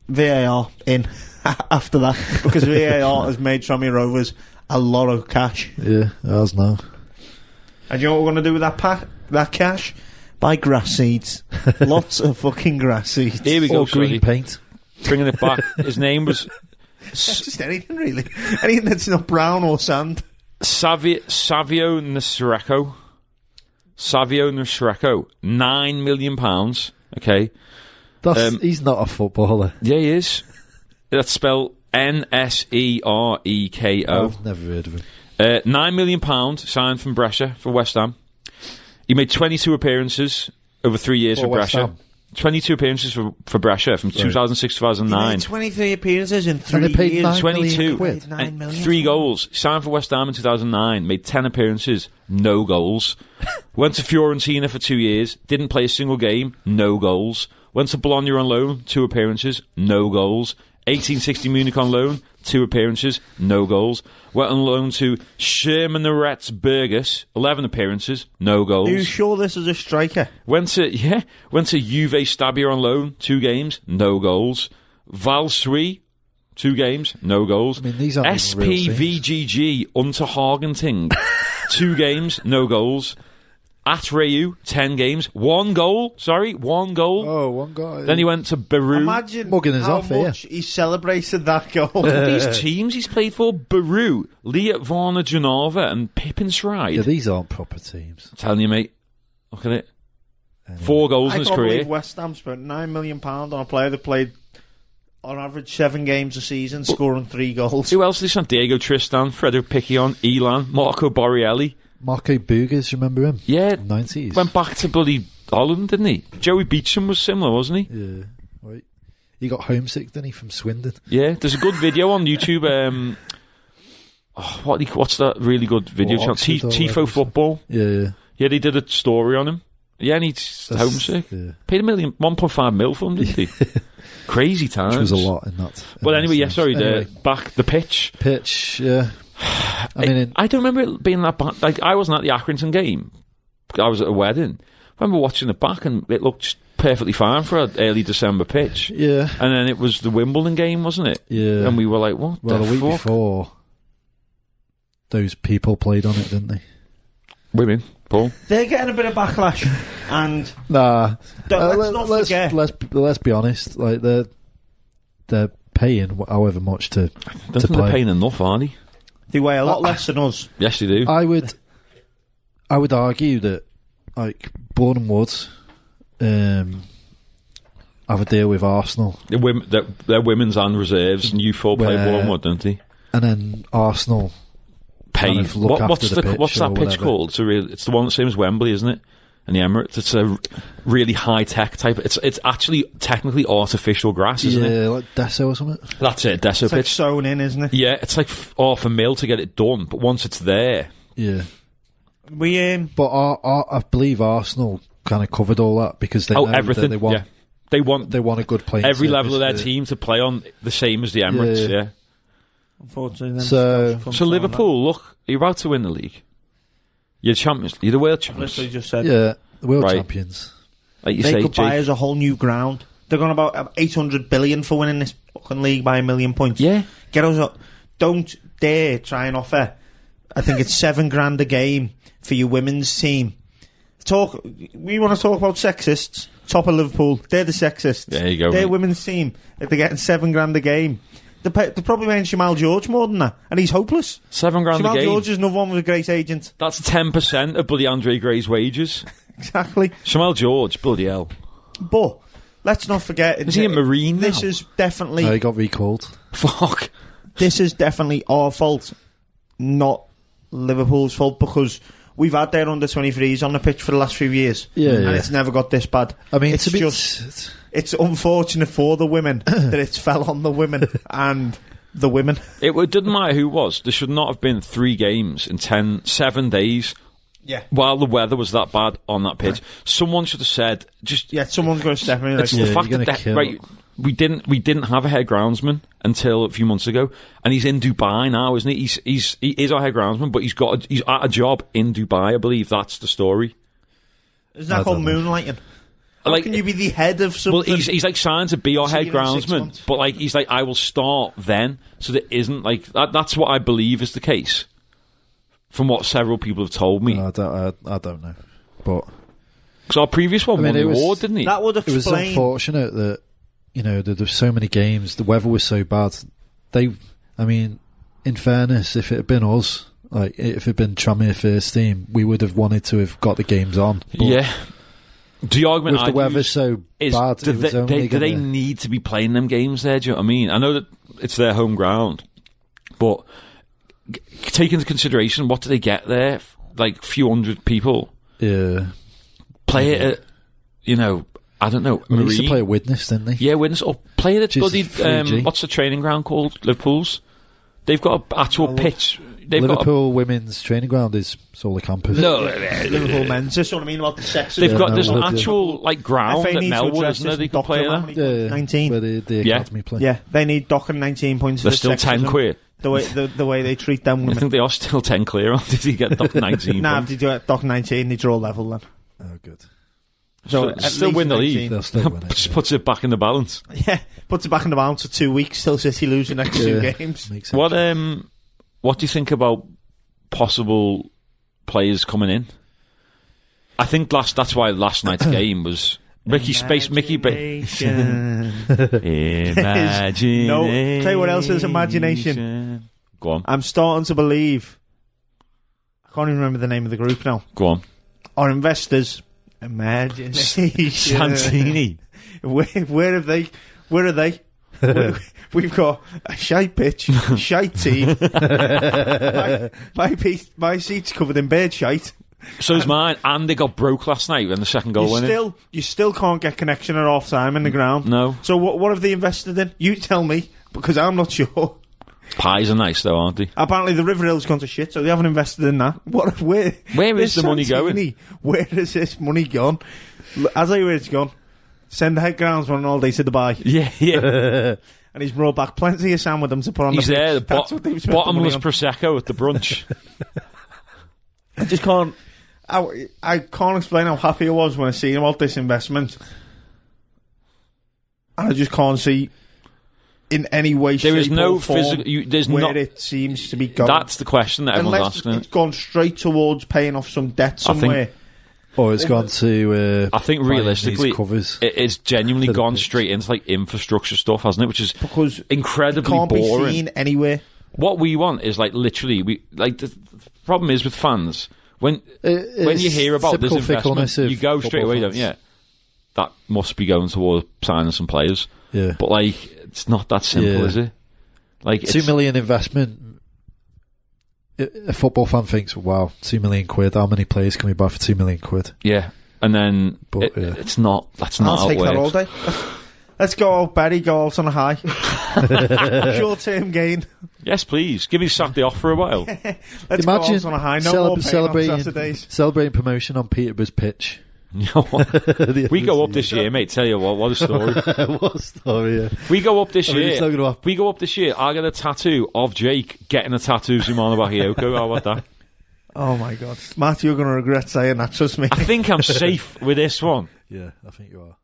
VAR in after that, because VAR has made Tranmere Rovers a lot of cash. Yeah, it has now. And you know what we're going to do with that cash? Buy grass seeds. Lots of fucking grass seeds. Here we go. Or green paint. Bringing it back. His name was... Just anything, really. Anything that's not brown or sand. Savio Nsereko. £9 million. Okay. He's not a footballer. Yeah, he is. That's spelled Nsereko. I've never heard of him. £9 million signed from Brescia for West Ham. He made 22 appearances over 3 years for Brescia. 22 appearances for Brescia from 2006 to 2009. 23 appearances in 3 years. 22. 3 goals. Signed for West Ham in 2009. Made 10 appearances. No goals. Went to Fiorentina for 2 years. Didn't play a single game. No goals. Went to Bologna on loan. 2 appearances. No goals. 1860 Munich on loan. 2 appearances. No goals. Went on loan to Shermanerets Burgos. 11 appearances. No goals. Are you sure this is a striker? Went to Juve Stabia on loan. 2 games. No goals. Valsui. 2 games. No goals. I mean, these aren't SPVGG Unterhagenting. 2 games. No goals. At Rayu, 10 games. 1 goal. Sorry, 1 goal. Oh, 1 goal. Then he went to Beru. Imagine mugging us how off much he celebrated that goal. Look at these teams he's played for. Beru, Lietvarna Genova and Pippinsride. Yeah, these aren't proper teams. I'm telling you, mate. Look at it. 4 goals in his career. I can't believe West Ham spent £9 million on a player that played on average 7 games a season, scoring 3 goals. Who else did they sign? Diego Tristan, Fredo Piccion, Elan, Marco Borrielli. Marco Bugas, remember him? Yeah. 90s. Went back to bloody Holland, didn't he? Joey Beecham was similar, wasn't he? Yeah. Right. He got homesick, didn't he, from Swindon? Yeah. There's a good video on YouTube. what's that really good video channel? Tifo Football. Yeah. Yeah, they did a story on him. Yeah, and he's homesick. Yeah. Paid $1.5 million for him, didn't he? Crazy times. Which was a lot in that. Well, anyway, the pitch. Pitch, yeah. I don't remember it being that bad. Like, I wasn't at the Accrington game. I was at a wedding. I remember watching it back, and it looked perfectly fine for an early December pitch. Yeah. And then it was the Wimbledon game, wasn't it? Yeah. And we were like, what the fuck? The week before, those people played on it, didn't they? Women, Paul. They're getting a bit of backlash, and let's not forget. Let's be honest. Like they're paying however much to play. They're paying enough, aren't they? They weigh a lot less than us. Yes, they do. I would argue that like Boreham Wood have a deal with Arsenal. They're women's and reserves, and you four play Boreham Wood, don't they? And then Arsenal pay. What's that pitch called? It's the one the same as Wembley, isn't it? And the Emirates. It's a really high tech type. It's actually technically artificial grass, isn't it? Yeah, like Desso or something. That's it, Desso pitch. Like sewn in, isn't it? Yeah, it's like half a mil to get it done, but once it's there, yeah. But I believe Arsenal kind of covered all that because they know everything. That they want a good play. Every level of their team to play on the same as the Emirates. Yeah. Unfortunately, so Liverpool, look, you're about to win the league. You're champions. You're the world champions. Literally just said, the world champions. Like you say, could buy us a whole new ground. They're going about 800 billion for winning this fucking league by 1 million points. Yeah, get us up. Don't dare try and offer. I think it's $7,000 a game for your women's team. We want to talk about sexists. Top of Liverpool, they're the sexists. There you go. Their women's team, if they're getting $7,000 a game. They're probably paying Shamal George more than that, and he's hopeless. $7,000 a game. Shamal George is another one with a great agent. That's 10% of bloody Andre Gray's wages. Exactly. Shamal George, bloody hell. But let's not forget. Is he a Marine now? This is definitely. He got recalled. Fuck. This is definitely our fault, not Liverpool's fault, because we've had their under-23s on the pitch for the last few years. And it's never got this bad. I mean, it's unfortunate for the women that it's fell on the women and the women. It doesn't matter who it was. There should not have been 3 games in 7 days. Yeah. While the weather was that bad on that pitch, someone should have said, someone's going to step in. It's the fact that we didn't have a head groundsman until a few months ago, and he's in Dubai now, isn't he? He is our head groundsman, but he's at a job in Dubai. I believe that's the story. Isn't that called moonlighting? How can you be the head of something? Well, he's like signed to be our head groundsman, but like he's like, I will start then. So there isn't like that's what I believe is the case, from what several people have told me. I don't know, but because our previous one won the award, didn't he? That would explain. It was unfortunate that there were so many games. The weather was so bad. In fairness, if it had been us, like if it had been Tranmere first team, we would have wanted to have got the games on. But yeah. The argument with the weather so bad, do they need to be playing them games there? Do you know what I mean? I know that it's their home ground, but take into consideration, what do they get there? Like a few hundred people. Yeah. Play it at, I don't know. They used to play at Widnes, didn't they? Yeah, Widnes. Or play it at bloody, what's the training ground called? Liverpool's. They've got an actual pitch. Liverpool women's training ground is Solar Campus. No, Liverpool men's. That's what I mean about the sex. They've got this actual ground at Melwood, isn't there? They can play there. Yeah, 19. Where the academy play. Yeah, they need docking 19 points. They're still 10 quid. The way they treat them women. I think they are still 10 clear. Did he get docked 19? Nah, if they do it dock 19, they draw level then. Oh, good. So still win the league. They'll still win it. Just puts it back in the balance. Yeah, puts it back in the balance for 2 weeks. Still City losing next 2 games. What do you think about possible players coming in? I think that's why last night's game was Mickey Imagination. No, tell you what else is imagination. Go on. I'm starting to believe. I can't even remember the name of the group now. Go on. Our investors. Imagination. Santini. Where are they? We've got a shite pitch, shite team. My seat's covered in bird shite. So is mine, and they got broke last night when the second goal went in. You still can't get connection at half time in the ground. No. So what have they invested in? You tell me, because I'm not sure. Pies are nice though, aren't they? Apparently the River Hill's gone to shit, so they haven't invested in that. Where is the money going? Where is this money gone? I'll tell you where it's gone. Send the head groundsman all day to Dubai. Yeah. And he's brought back plenty of sand with them to put on he's the there, the bottomless Prosecco at the brunch. I just can't... I can't explain how happy I was when I seen about this investment. And I just can't see in any way, there shape is no or form physical... where it seems to be going. That's the question that everyone's Unless asking. It's gone straight towards paying off some debt somewhere. Or it's gone to... I think realistically, it's genuinely gone pitch. straight into like infrastructure stuff, hasn't it? Which is because incredibly can't boring. Be seen anywhere. What we want is like literally, the problem is with fans when you hear about this investment, you go straight away, don't you? That must be going toward signing some players. Yeah, but like it's not that simple, is it? Like £2 million investment. A football fan thinks, wow, £2 million. How many players can we buy for £2 million? Yeah, and then it's not. That's not. I'll take that all day. Let's go out, Barry. Go out on a high. Short-term gain. Yes, please. Give me Saturday off for a while. Let's Imagine go out on a high. No more celebrating promotion on Peterborough's pitch. We go up this year, mate. Tell you what a story. What a story, yeah. We go up this year. It's not gonna happen. We go up this year. I get a tattoo of Jake getting a tattoo of Zumana Bakayoko. How about that? Oh my God, Matt, you're going to regret saying that. Trust me. I think I'm safe with this one. Yeah, I think you are.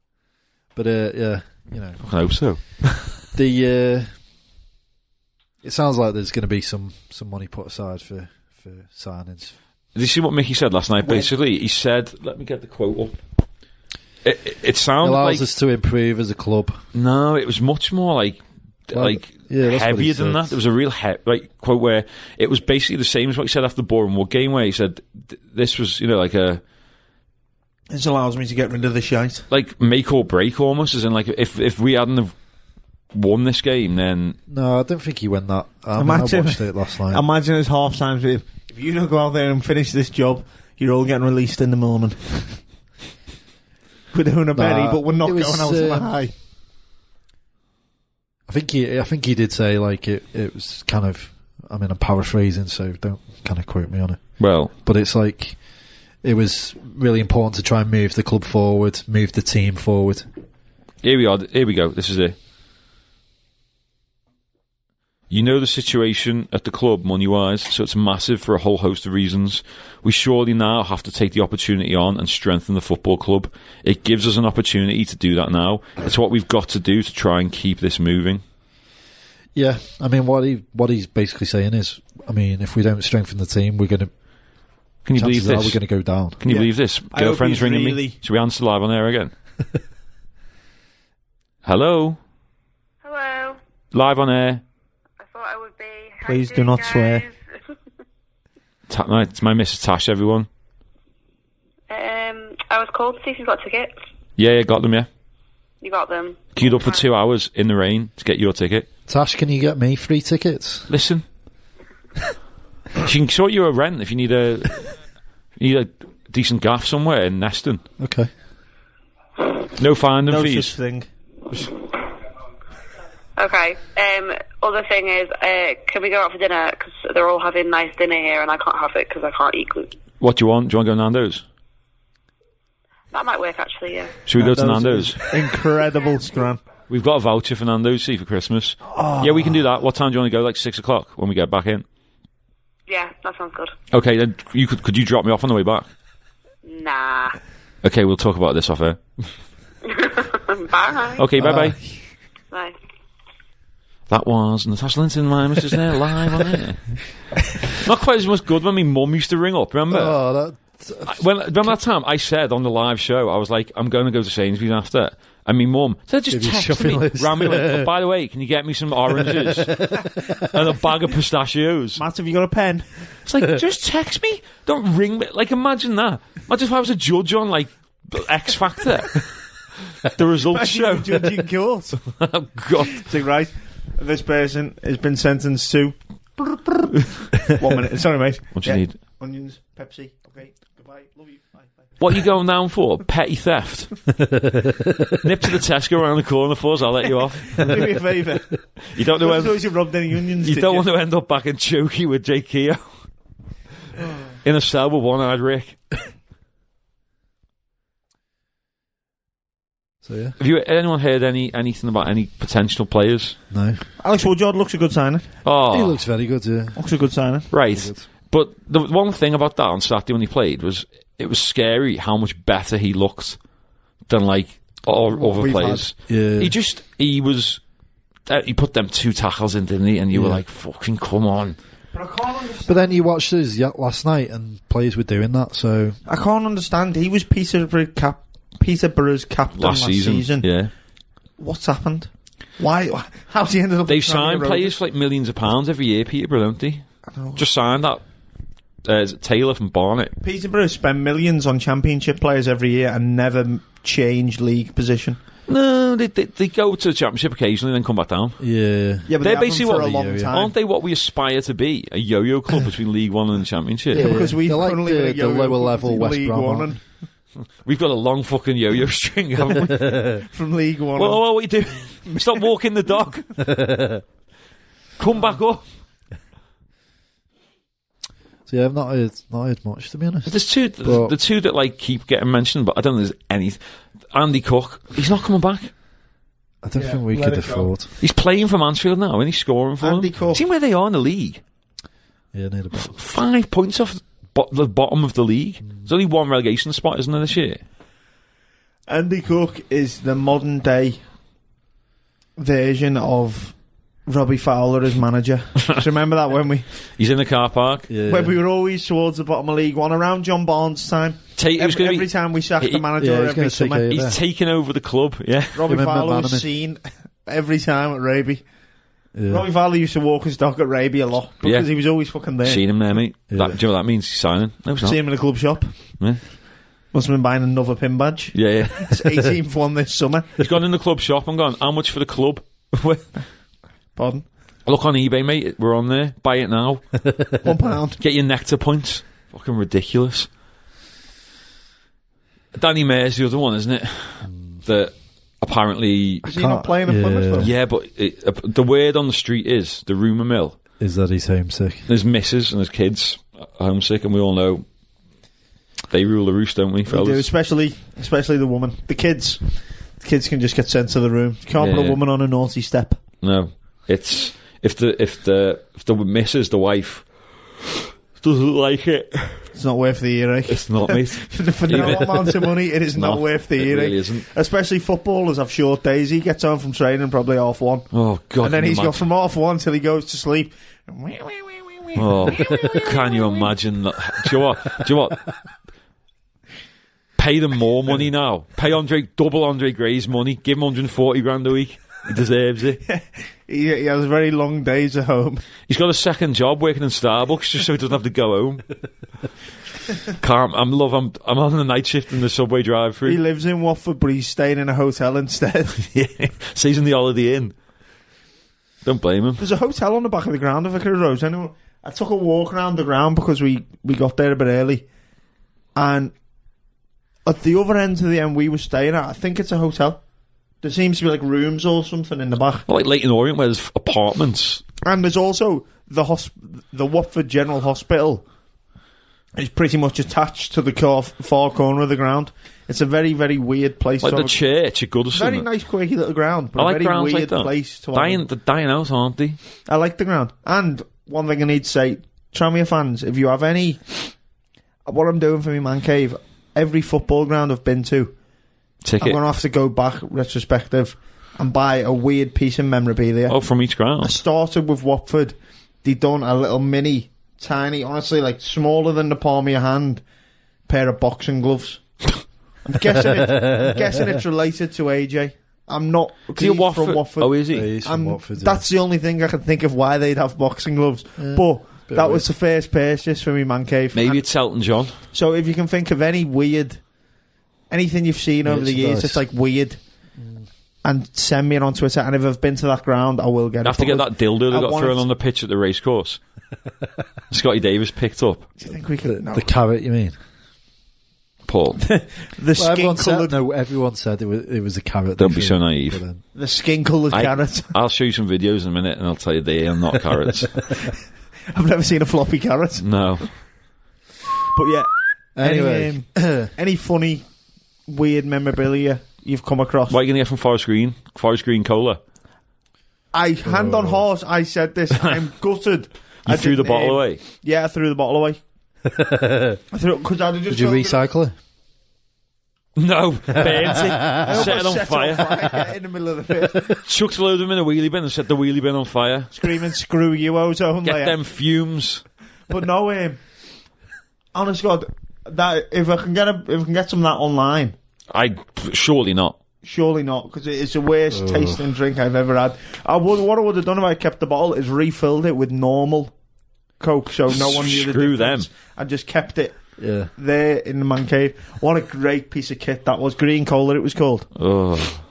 But yeah, you know, I hope so. It sounds like there's going to be some money put aside for signings. Did you see what Mickey said last night? Basically, he said, let me get the quote up. It sounded allows like... us to improve as a club. No, it was much more like heavier than that. There was a real quote where it was basically the same as what he said after the Boreham Wood game, where he said this was, like a... This allows me to get rid of the shite. Like make or break almost, as in like if we hadn't have won this game, then... No, I don't think he went that. I watched it last night. Imagine his half times with, if you don't go out there and finish this job, you're all getting released in the morning. We're doing a berry, but we're not going out on a high. I think he did say like it was kind of... I mean, I'm paraphrasing, so don't kind of quote me on it. Well... But it's like... It was really important to try and move the club forward, move the team forward. Here we are. Here we go. This is it. You know the situation at the club, money-wise, so it's massive for a whole host of reasons. We surely now have to take the opportunity on and strengthen the football club. It gives us an opportunity to do that now. It's what we've got to do to try and keep this moving. Yeah, I mean, what he's basically saying is, I mean, if we don't strengthen the team, we're going to... Can you believe this? We're going to go down. Can you believe this? Girlfriend's ringing me. Should we answer live on air again? Hello? Live on air. I thought I would be. Please do not swear. It's my Mrs. Tash, everyone. I was called to see if you got tickets. Yeah, got them, yeah. You got them? Queued up for 2 hours in the rain to get your ticket. Tash, can you get me free tickets? Listen. She can sort you a rent if you need a decent gaff somewhere in Neston. Okay. No finding fees. No such thing. Okay. Other thing is, can we go out for dinner? Because they're all having nice dinner here and I can't have it because I can't eat gluten. What do you want? Do you want to go to Nando's? That might work, actually, yeah. Should we go to Nando's? Incredible, Scran. We've got a voucher for Nando's, see, for Christmas. Oh. Yeah, we can do that. What time do you want to go? Like 6 o'clock when we get back in? Yeah, that sounds good. Okay, then could you drop me off on the way back? Nah. Okay, we'll talk about this off air. Bye. Okay, bye-bye. Bye. That was Natasha Linton, my Mrs. there, live on air. Not quite as much good when my mum used to ring up, remember? Oh, remember that time I said on the live show, I was like, I'm going to go to Sainsbury's after. And my mum said, just text me. Ran me like, oh, by the way, can you get me some oranges and a bag of pistachios? Matt, have you got a pen? It's like, just text me. Don't ring me. Like, imagine that. Imagine if I was a judge on, like, X Factor. The results show. Judging court. Oh, God. So, right, this person has been sentenced to... 1 minute. Sorry, mate. What do you need? Onions, Pepsi. Okay, goodbye. Love you. Bye. Bye. What are you going down for? Petty theft. Nip to the Tesco around the corner for us, I'll let you off. Do me a favour. You don't know when you rubbed any onions. You don't want to end up back in Chokey with Jake Keogh. In a cell with one-eyed Rick. So yeah. Have anyone heard anything about any potential players? No. Alex Woodyard looks a good signing. Oh, he looks very good. Yeah, looks a good signing. Right, but the one thing about that on Saturday when he played was it was scary how much better he looked than like all other players. Yeah, he put them 2 tackles in, didn't he? And you were like, "Fucking come on!" But then you watched his last night, and players were doing that. So I can't understand. He was Peterborough's captain last season. Yeah. What's happened? Why? How's he ended up? They've signed players for like millions of pounds every year, Peterborough, don't they? I know. Just signed that. Is it Taylor from Barnet? Peterborough spend millions on championship players every year and never change league position. No, they go to the championship occasionally and then come back down. yeah, But they're basically for a long time. Aren't they what we aspire to be? A yo-yo club between League One and the Championship. Yeah, because we've like currently the lower level West League Brom. One We've got a long fucking yo-yo string, haven't we? from League One. Well, what are we doing? Stop walking the dog. Come back up. So yeah, I've not heard much, to be honest. There's the two that like keep getting mentioned, but I don't think there's any. Andy Cook, he's not coming back. I don't think we could afford. He's playing for Mansfield now, and he's scoring for Andy them. Cook. See where they are in the league? Yeah, near the bottom. 5 points off the bottom of the league. There's only one relegation spot, isn't there, this year? Andy Cook is the modern day version of Robbie Fowler as manager. Do you remember that when he's in the car park? Yeah. when we were always towards the bottom of League One around John Barnes' time? Every time we sacked the manager, every summer he's taken over the club. Yeah, Robbie Fowler was seen every time at Raby. Yeah. Robbie Fowler used to walk his dog at Raby a lot because he was always fucking there. Seen him there, mate. Yeah. Do you know what that means? He's signing. No, it's not. Seen him in a club shop. Yeah. Must have been buying another pin badge. Yeah. It's 18th one this summer. He's gone in the club shop and gone, how much for the club? Pardon? Look on eBay, mate. We're on there. Buy it now. £1. Get your nectar points. Fucking ridiculous. Danny Mayor's the other one, isn't it? That apparently... Is he not playing in Plymouth, though? Yeah, but the word on the street is, the rumour mill, is that he's homesick. There's missus and there's kids homesick, and we all know they rule the roost, don't we, fellas? They do, especially the woman. The kids can just get sent to the room. You can't put a woman on a naughty step. No. It's... If the missus, the wife, doesn't like it, it's not worth the earache. It's not, mate. For no amount of money, it is not worth the earache. It really isn't. Especially footballers have short days. He gets home from training probably 1:30. Oh God! And then he's got from 1:30 till he goes to sleep. Oh, can you imagine that? Do you know what? Pay them more money now. Pay double Andre Gray's money. Give him 140 grand a week. He deserves it. He has very long days at home. He's got a second job working in Starbucks just so he doesn't have to go home. I'm on the night shift in the subway drive-through. He lives in Watford, but he's staying in a hotel instead. Yeah, stays in the Holiday Inn. Don't blame him. There's a hotel on the back of the ground of Vicar of Rose. Anyway, I took a walk around the ground because we got there a bit early, and at the other end of the end we were staying at, I think it's a hotel. There seems to be like rooms or something in the back. Like Leighton Orient, where there's apartments. And there's also the Watford General Hospital is pretty much attached to the far corner of the ground. It's a very, very weird place. Like the church at Goodison. Very nice, quirky little ground, but I like a very weird like that. place to They're dying out, aren't they? I like the ground. And one thing I need to say, Tranmere fans, if you have any... What I'm doing for my man cave, every football ground I've been to, Ticket. I'm going to have to go back retrospective and buy a weird piece of memorabilia. Oh, from each ground. I started with Watford. They done a little mini, tiny, honestly, like smaller than the palm of your hand, pair of boxing gloves. I'm guessing it's related to AJ. I'm not. Is he Watford? From Watford. Oh, is he? Yeah, he's from Watford, that's the only thing I can think of why they'd have boxing gloves. Yeah, but that was the first purchase for me man cave. Maybe it's Elton John. So if you can think of any weird... Anything you've seen over the years that's like weird, and send me it on Twitter. And if I've been to that ground, I will get it. You have to get that dildo that got thrown on the pitch at the racecourse. Scotty Davis picked up. Do you think we could? The carrot, you mean? Paul? The skin coloured. No, everyone said it was a carrot. Don't be so naive. The skin coloured carrot. I'll show you some videos in a minute, and I'll tell you they are not carrots. I've never seen a floppy carrot. No. But yeah. Anyway, any funny, weird memorabilia you've come across? What are you going to get from Forest Green? Forest Green Cola? Hand on horse, I said this. I'm gutted. You threw the bottle away? Yeah, I threw the bottle away. Did you recycle it? No, burnt it. Set it on fire. In the middle of the pit. Chucked a load of them in a wheelie bin and set the wheelie bin on fire. Screaming, screw you, ozone Get layer. them fumes. But no, honest God, that if I can get some of that online, Surely not. Surely not, because it's the worst tasting drink I've ever had. What I would have done if I kept the bottle is refilled it with normal Coke, so no one knew the difference. I just kept it there in the man cave. What a great piece of kit that was. Green Cola, it was called. Oh.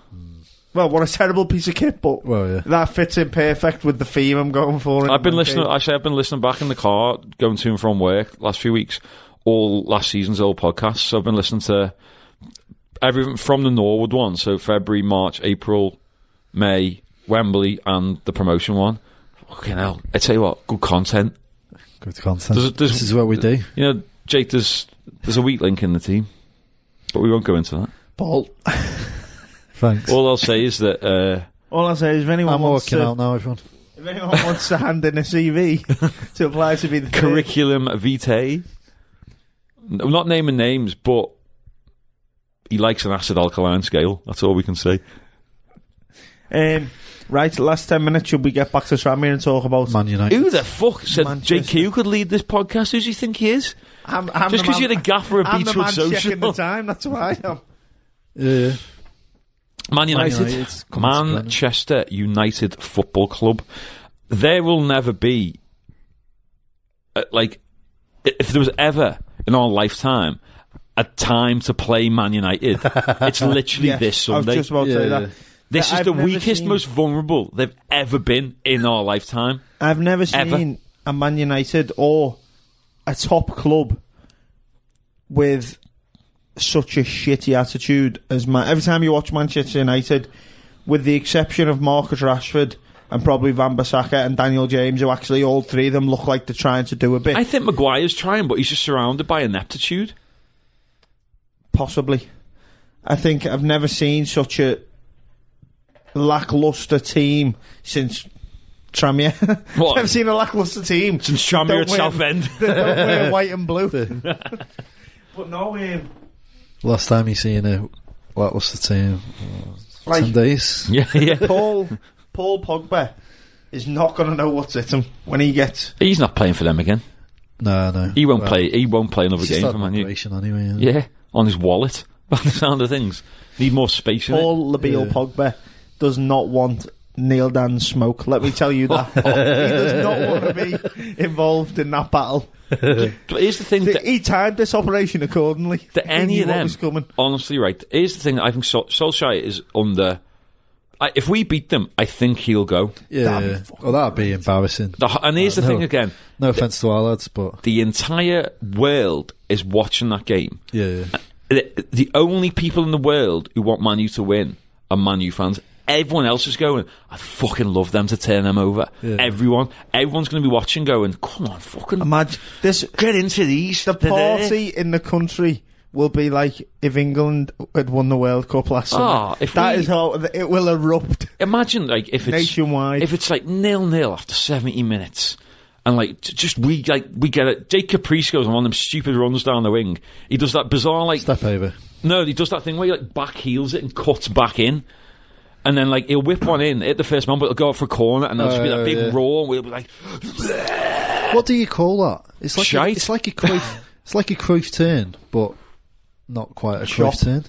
Well, what a terrible piece of kit, but that fits in perfect with the theme I'm going for. I've been listening back in the car, going to and from work last few weeks, all last season's old podcasts. So I've been listening to everything from the Norwood one, so February, March, April, May, Wembley, and the promotion one. Fucking hell. I tell you what, good content. Good content. This is what we do. You know, Jake, there's a weak link in the team, but we won't go into that. Paul. Thanks. All I'll say is that... all I'll say is if anyone I'm wants working out now, everyone. If anyone wants to hand in a CV to apply to be the curriculum vitae. I'm not naming names, but he likes an acid alkaline scale. That's all we can say. Right, last 10 minutes, should we get back to Tranmere and talk about Man United? Who the fuck said JQ could lead this podcast? Who do you think he is? I'm just because you're the gaffer of Beachwood Social. Checking the time, that's why I am. Yeah. Man United. Manchester United Football Club. There will never be, if there was ever in our lifetime a time to play Man United, it's literally this Sunday. I was just about to say that. This is the weakest, most vulnerable they've ever been in our lifetime. I've never seen a Man United or a top club with such a shitty attitude as every time you watch Manchester United, with the exception of Marcus Rashford and probably Van Bissaka and Daniel James, who actually all three of them look like they're trying to do a bit. I think Maguire's trying, but he's just surrounded by ineptitude. Possibly. I think I've never seen such a lacklustre team since Tranmere. What? I've seen a lacklustre team since Tranmere at Southend. They don't wear white and blue. But no, last time you seen a lacklustre team, 10 days. Yeah. Paul Pogba is not going to know what's hit him when he gets. He's not playing for them again. No. He won't play. He won't play another game for Man U. Anyway, yeah, on his wallet. By the sound of things, need more space. Paul Labille Pogba does not want Neil Dan's smoke. Let me tell you that. He does not want to be involved in that battle. But here's the thing: he timed this operation accordingly. To any of them, honestly, right? Here's the thing: I think Solskjaer is under. If we beat them, I think he'll go. Yeah, that'd be embarrassing. And here's the thing again. No offence to our lads, but the entire world is watching that game. Yeah. The only people in the world who want Man U to win are Man U fans. Everyone else is going, I'd fucking love them to turn them over. Yeah. Everyone's going to be watching going, come on, fucking imagine this. Get into these. The party in the country will be like if England had won the World Cup last summer. That is how it will erupt. Imagine if it's nationwide. If it's 0-0 after 70 minutes. And we get it. Jake Caprice goes on one of them stupid runs down the wing. He does that bizarre step over. No, he does that thing where he back heels it and cuts back in, and then he'll whip one in, hit the first man, but it'll go out for a corner, and there'll just be that big roar. And we'll be like, what do you call that? It's like shite. It's like a Cruyff turn, but not quite a Cruyff turn.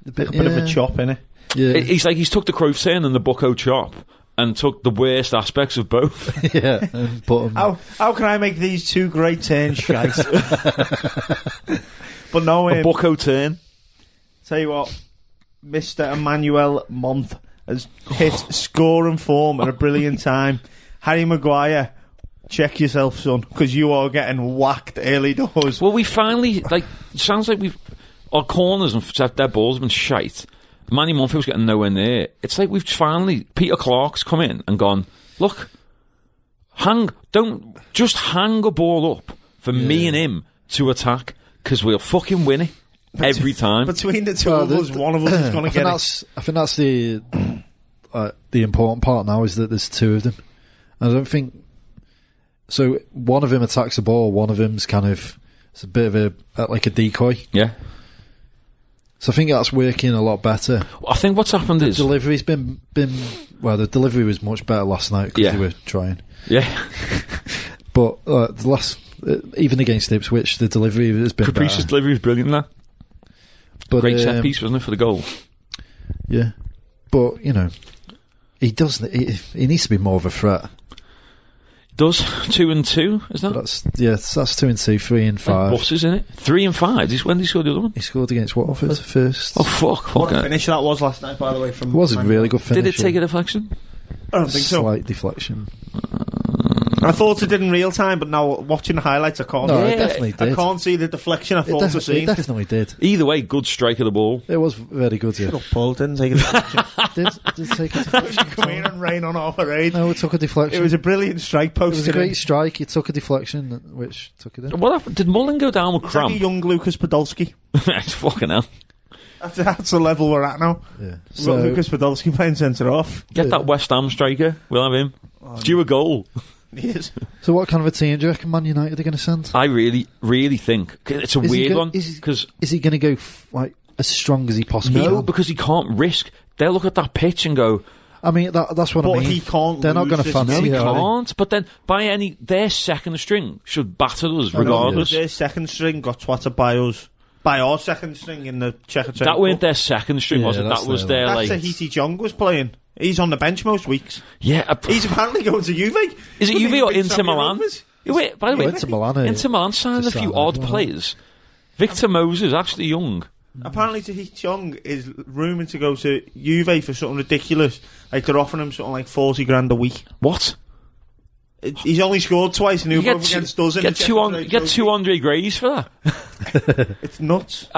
A bit of a chop in it. Yeah, he's took the Cruyff turn and the Bucco chop. And took the worst aspects of both. Yeah. And put them. How can I make these two great turns shite? But no, a Bucco turn. Tell you what, Mr. Emmanuel Month has hit score and form at a brilliant time. Harry Maguire, check yourself, son, because you are getting whacked early doors. Well, we finally, sounds like we've, our corners and their balls have been shite. Manny Munfield's getting nowhere near. It's like we've finally... Peter Clark's come in and gone, look, don't just hang a ball up for me and him to attack, because we'll fucking win it every time. Between the two of us, one of us is going to get it. I think that's the important part now, is that there's two of them. I don't think... So one of them attacks the ball, one of them's kind of... It's a bit of like a decoy. Yeah. So I think that's working a lot better. I think what's happened is... The delivery's been... Well, the delivery was much better last night because they were trying. Yeah. But the last... even against Ipswich, the delivery has been Caprice's better. delivery was brilliant, that. But, great set piece, wasn't it, for the goal? Yeah. But, he needs to be more of a threat. Does 2 and 2, isn't that? That's 2 and 2, 3 and 5. Like buses, isn't it? 3 and 5. When did he score the other one? He scored against Watford first. Oh fuck! What a finish that was last night, by the way. It was a really good finish. Did it take a deflection? I don't think so. Slight deflection. I thought it did in real time, but now watching the highlights, I can't. No, it definitely did. I can't see the deflection. I thought I seen. It definitely did. Either way, good strike of the ball. It was very good. Yeah. Shut up, Paul. Didn't take a deflection. did take a deflection. Come here and rain on our parade. No, it took a deflection. It was a brilliant strike post. It was a great strike. He took a deflection, which took it in. What happened? Did Mullen go down with cramp? Like a young Lucas Podolski. It's fucking hell. That's the level we're at now. Yeah. We've got Lucas Podolski playing centre off. Get that West Ham striker. We'll have him. It's due a goal. Yes. So what kind of a team do you reckon Man United are going to send? I really, really think it's a weird one. Because is he going to go as strong as he possibly can? No, because he can't risk. They'll look at that pitch and go... I mean, that's what I mean. But he can't. They're not going to fancy he it. Can't. But then, their second string should batter us regardless. Their second string got twatted by us. By our second string in the Czech. That weren't their second string, was it? That was their That's Tahiti Jong was playing. He's on the bench most weeks. Yeah. He's apparently going to Juve. Is it Juve or Inter Milan? Wait, by the way, Inter Milan signed a few odd players. Victor Moses, actually young. Apparently Tahiti Jong is rumoured to go to Juve for something ridiculous. Like they're offering him something like 40 grand a week. What? He's only scored twice and he'll go against us. Get 200 Grays for that. It's nuts.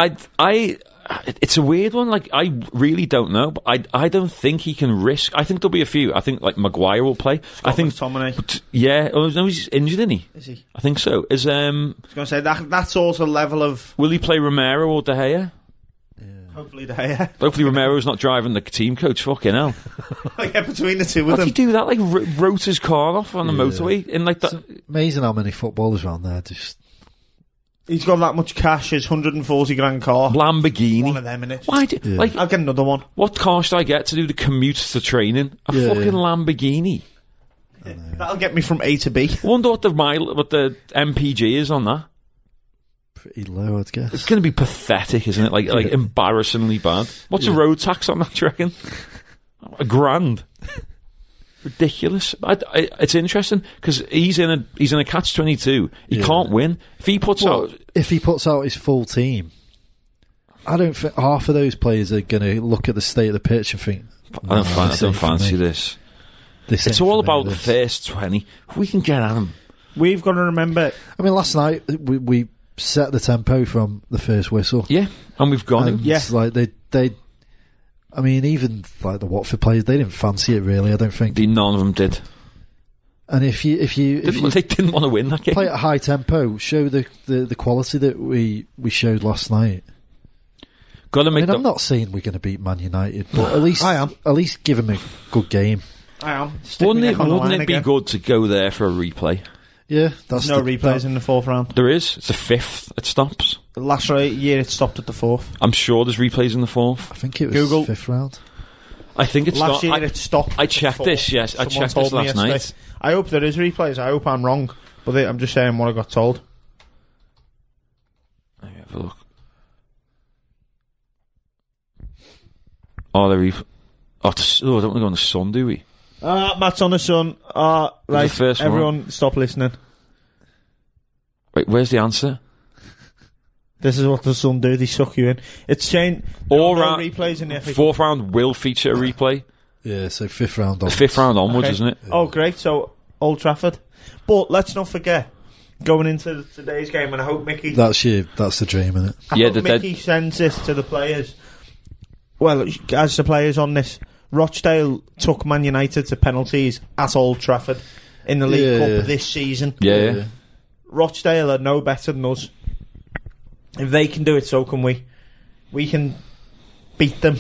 It's a weird one. Like, I really don't know, but I don't think he can risk. I think there'll be a few. I think like Maguire will play. I think McTominay. Yeah. Oh no, he's injured, isn't he? Is he? I think so. I was going to say that's also level of. Will he play Romero or De Gea? Hopefully De Gea. Hopefully Romero's not driving the team coach. Fucking hell. Yeah, between the two of them. How do you do that? Like wrote his car off on the motorway in like that. It's amazing how many footballers around there just. He's got that much cash. His 140 grand car. Lamborghini. One of them in it. Why? Like, I'll get another one. What car should I get to do the commute to training? A fucking Lamborghini. That'll get me from A to B. I wonder what the MPG is on that. Pretty low, I'd guess. It's going to be pathetic, isn't it? Like embarrassingly bad. What's a road tax on that, do you reckon? £1,000. Ridiculous. It's interesting because he's in a catch-22. He can't win if he puts out his full team. I don't think half of those players are going to look at the state of the pitch and think, I don't fancy this. It's all about the first 20. We can get at them. We've got to remember. I mean, last night we set the tempo from the first whistle. Yeah, and we've gone. And it's like they. I mean, even like the Watford players, they didn't fancy it really. I don't think none of them did. And if you they didn't want to win that game. Play at a high tempo, show the quality that we showed last night. I'm not saying we're going to beat Man United, but at least I am. At least give them a good game. I am. Wouldn't it be good to go there for a replay? Yeah, that's no replays in the fourth round. There is. It's the fifth. It stops. The last year it stopped at the fourth. I'm sure there's replays in the fourth. I think it was the fifth round. I think it's last year it stopped. I checked this. Yes, I checked this last night. I hope there is replays. I hope I'm wrong, but I'm just saying what I got told. Let me have a look. Oh, I don't want to go on the Sun, do we? Matt's on the Sun. Right, first everyone one. Stop listening. Wait, where's the answer? This is what the Sun do, they suck you in. It's changed. All round replays in the FA. Fourth round will feature a replay. Yeah, so fifth round onwards. Fifth round onwards, isn't it? Oh, great, so Old Trafford. But let's not forget, going into today's game, and I hope Mickey... That's the dream, isn't it? I hope Mickey sends this to the players. Well, as the players on this, Rochdale took Man United to penalties at Old Trafford in the League Cup this season. Yeah. Rochdale are no better than us. If they can do it, so can we. We can beat them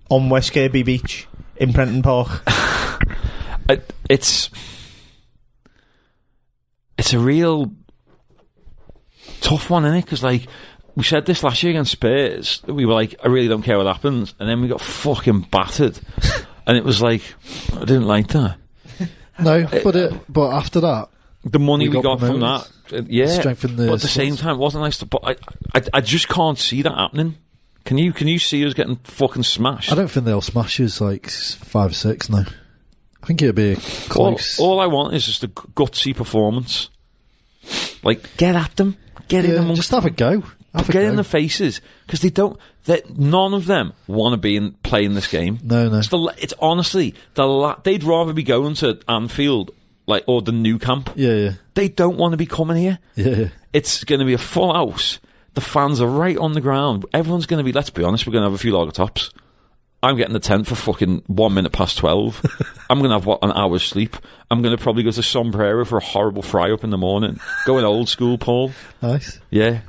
on West Kirby Beach in Prenton Park. It's a real tough one, isn't it? Because, like, we said this last year against Spurs. We were like, I really don't care what happens. And then we got fucking battered. And it was like, I didn't like that. No, but after that... The money we got from that, strengthened the... But at the same time, it wasn't nice to... But I just can't see that happening. Can you see us getting fucking smashed? I don't think they'll smash us like 5 or 6, no. I think it'll be close. All I want is just a gutsy performance. Like, get at them. Get in them. Just have a go. Get in the faces. Because none of them want to be playing this game. No. It's honestly, they'd rather be going to Anfield or the new camp. Yeah. They don't want to be coming here. Yeah. It's going to be a full house. The fans are right on the ground. Everyone's going to be, let's be honest, we're going to have a few lager tops. I'm getting the tent for fucking 1 minute past 12. I'm going to have, an hour's sleep. I'm going to probably go to Sombrero for a horrible fry-up in the morning. Going old school, Paul. Nice. Yeah.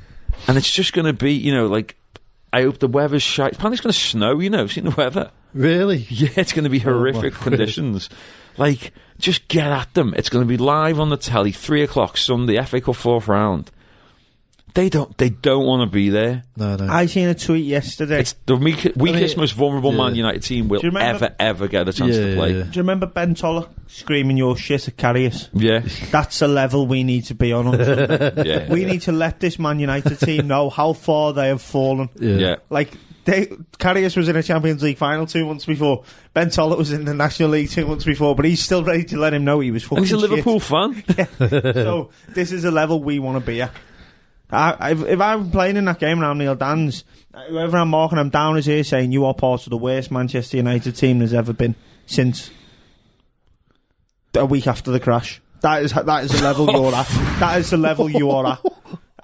And it's just going to be, I hope the weather's shite. Apparently it's going to snow, seen the weather. Really? Yeah, it's going to be horrific conditions. Like, just get at them. It's going to be live on the telly, 3 o'clock Sunday, FA Cup 4th round. They don't want to be there. No. I seen a tweet yesterday. It's the weakest, most vulnerable Man United team will ever get a chance to play. Do you remember Ben Toller screaming your shit at Carriers? Yeah. That's the level we need to be on. Yeah. We need to let this Man United team know how far they have fallen. Yeah. Like, Carriers was in a Champions League final 2 months before. Ben Toller was in the National League 2 months before, but he's still ready to let him know he was fucking shit. And he's a Liverpool fan. Yeah. So, this is a level we want to be at. If I'm playing in that game and I'm Neil Dans, whoever I'm marking, I'm down his ear saying you are part of the worst Manchester United team there's ever been since a week after the crash. That is the level you're at. That is the level you are at.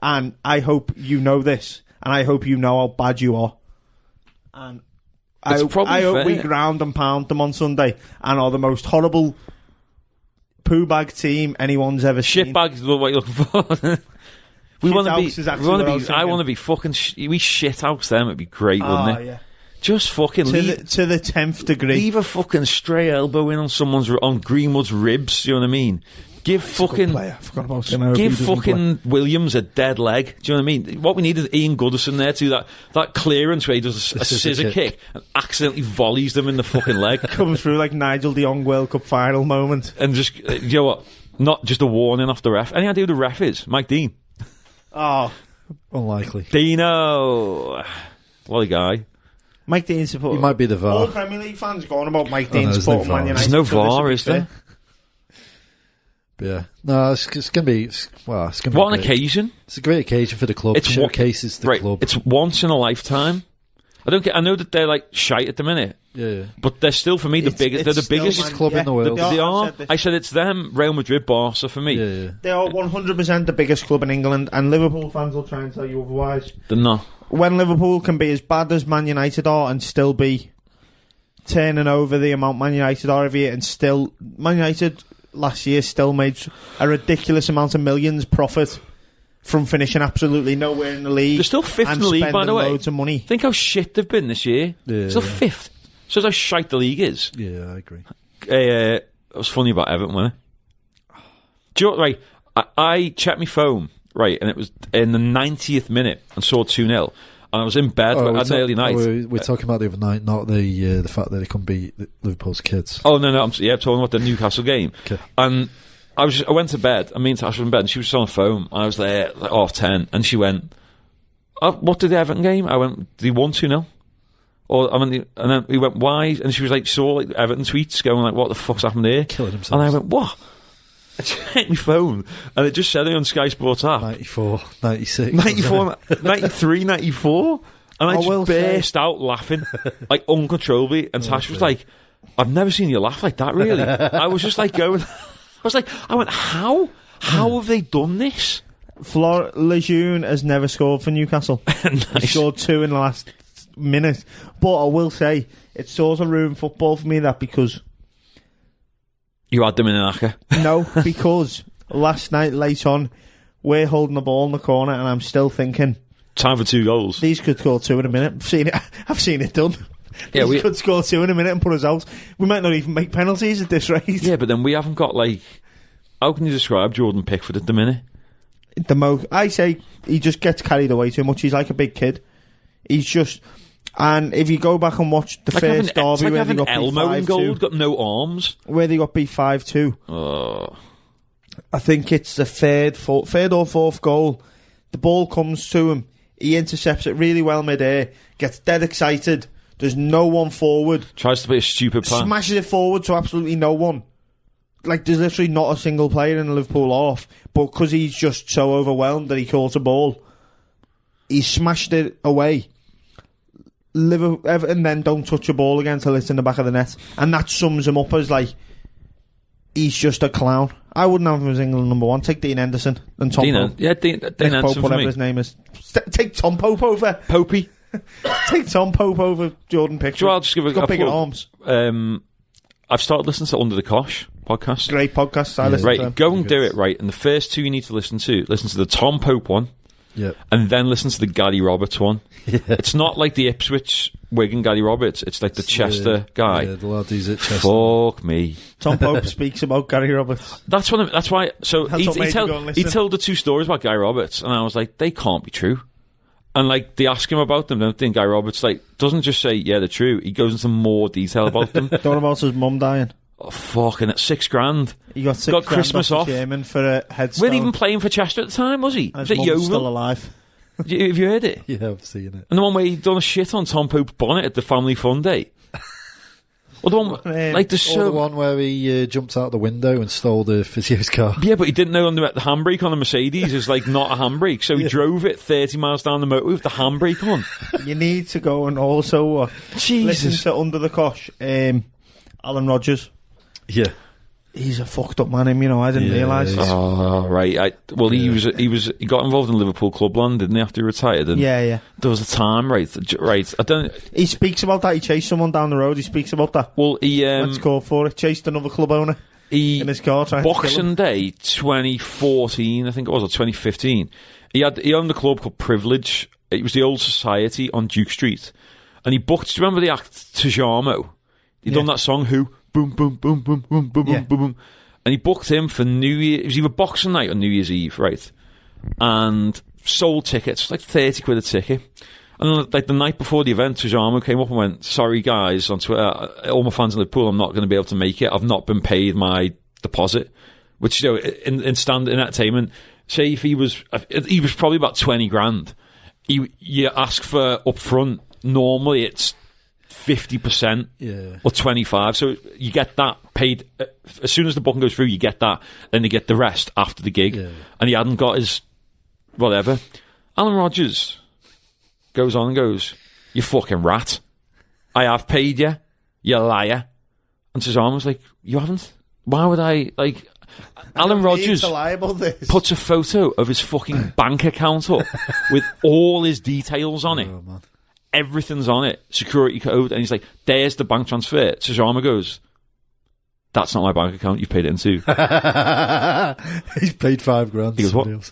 And I hope you know this. And I hope you know how bad you are. And I hope we ground and pound them on Sunday and are the most horrible poo bag team anyone's ever seen. Shit bags is what you're looking for. I want to be fucking. We shit house them. It'd be great, wouldn't it? Yeah. Just fucking to the 10th degree. Leave a fucking stray elbow in on Greenwood's ribs. Do you know what I mean? Give fucking Williams a dead leg. Do you know what I mean? What we need is Ian Goodison there to that clearance where he does a scissor kick and accidentally volleys them in the fucking leg. Comes through like Nigel de Jong World Cup final moment. And just you know what? Not just a warning off the ref. Any idea who the ref is? Mike Dean. Oh, unlikely. Dino, what a guy. Mike Dean support. He might be the VAR. All Premier League fans going about Mike Dean supporting Man United. There's no VAR, is there? But yeah, no, it's going to be. It's going to be. What an occasion! It's a great occasion for the club. It showcases the club. It's once in a lifetime. I know that they're like shite at the minute. Yeah. But they're still, for me, the biggest. They're the biggest club in the world. They are. I said it's them, Real Madrid, Barca for me. Yeah. They are 100% the biggest club in England, and Liverpool fans will try and tell you otherwise. They're not. When Liverpool can be as bad as Man United are and still be turning over the amount Man United are every year, and still Man United last year still made a ridiculous amount of millions profit from finishing absolutely nowhere in the league. They're still fifth in the league, by the way. Loads of money. Think how shit they've been this year. Yeah. Still fifth. So how shite the league is. Yeah, I agree. It was funny about Everton, wasn't it? Do you know what, right? I checked my phone, right, and it was in the 90th minute and saw 2-0. And I was in bed at an early night. We're talking about the other night, not the fact that they couldn't beat Liverpool's kids. Oh, no, I'm talking about the Newcastle game. Okay. And I went to bed, and me and Tasha were in bed, and she was just on the phone. I was there, like, 10:30, and she went, what did the Everton game? I went, did he won 2-0? And then we went, why? And she was like, saw like Everton tweets going like, what the fuck's happened here? Killing themselves. And I went, what? I checked my phone, and it just said it on Sky Sports app. 94, 96. 94, 93, 94. And I just burst out laughing, like uncontrollably. And Tash was like, I've never seen you laugh like that, really. I was just like going, I went, how? How have they done this? Lejeune has never scored for Newcastle. Nice. He scored 2 in the last minute. But I will say, it sort of ruined football for me, that, because... You had them in an acca. No, because last night, late on, we're holding the ball in the corner, and I'm still thinking... Time for 2 goals. These could score 2 in a minute. I've seen it done. Yeah, we could score 2 in a minute and put us out. We might not even make penalties at this rate. Yeah, but then we haven't got, like... How can you describe Jordan Pickford at the minute? I say he just gets carried away too much. He's like a big kid. He's just... And if you go back and watch the first derby where they got beat 5-2... got no arms. Where they got beat 5-2. Oh. I think it's the third or fourth goal. The ball comes to him. He intercepts it really well mid-air. Gets dead excited. There's no one forward. Tries to play a stupid plan. Smashes it forward to absolutely no one. Like, there's literally not a single player in the Liverpool half. But because he's just so overwhelmed that he caught a ball, he smashed it away. Everton then don't touch a ball again until it's in the back of the net. And that sums him up as, like, he's just a clown. I wouldn't have him as England number 1. Take Dean Henderson and Tom Pope. Yeah, Dean Henderson Pope, whatever his name is. Take Tom Pope over. Popey. Take Tom Pope over Jordan Pickford. So I'll just give He's got bigger arms. I've started listening to Under the Cosh podcast. Great podcast. I listen to them. Go and do it right. And the first 2 you need to listen to the Tom Pope one. Yep. And then listen to the Gary Roberts one. Yeah. It's not like the Ipswich Wigan Gary Roberts. It's like the Chester guy. Yeah, the lad who's at Chester. Fuck me. Tom Pope speaks about Gary Roberts. That's why. So he told the 2 stories about Gary Roberts, and I was like, they can't be true. And like they ask him about them, don't they? And Gary Roberts doesn't just say yeah they're true. He goes into more detail about them. What about his mum dying? Oh fucking at $6,000. He got 6 Christmas off. For a headstone. Weren't even playing for Chester at the time, was he? And was his it mum's Yeovil? still alive. Have you heard it? Yeah, I've seen it. And the one where he done a shit on Tom Pope's bonnet at the family fun day. Or the one the one where he jumped out the window and stole the physio's car. Yeah, but he didn't know the handbrake on a Mercedes is like not a handbrake, so he drove it 30 miles down the motorway with the handbrake on. You need to go and also listen to Under the Cosh, Alan Rodgers. Yeah. He's a fucked up man, you know. I didn't realise. Oh, right. He got involved in Liverpool Clubland, didn't he? After he retired. And yeah. There was a time, right. I don't. He speaks about that. He chased someone down the road. He speaks about that. Well, he let's go for it. Chased another club owner in his car. Boxing Day 2014, I think it was, or 2015. He owned a club called Privilege. It was the Old Society on Duke Street, and he booked. Do you remember the act Tajamo? He'd done that song. Who? Boom, boom, boom, boom, boom, boom, boom, boom. And he booked him for New Year. It was either Boxing Night or New Year's Eve, right? And sold tickets, like 30 quid a ticket. And like the night before the event, Tajamo came up and went, sorry guys, on Twitter, all my fans in Liverpool, I'm not going to be able to make it. I've not been paid my deposit. Which, you know, in entertainment, say if he was probably about 20 grand. You ask for upfront, normally it's 50% or 25%, so you get that paid as soon as the booking goes through. You get that, then you get the rest after the gig. And he hadn't got his whatever. Alan Rodgers goes on and goes, "You fucking rat! I have paid you, you liar." And Cezanne was like, "You haven't? Why would I?" Like, Alan Rodgers puts a photo of his fucking bank account up with all his details on it. Oh, man. Everything's on it, security code, and he's like, "There's the bank transfer." Tajama goes, "That's not my bank account. You've paid it into." He's paid $5,000. He goes, "What?"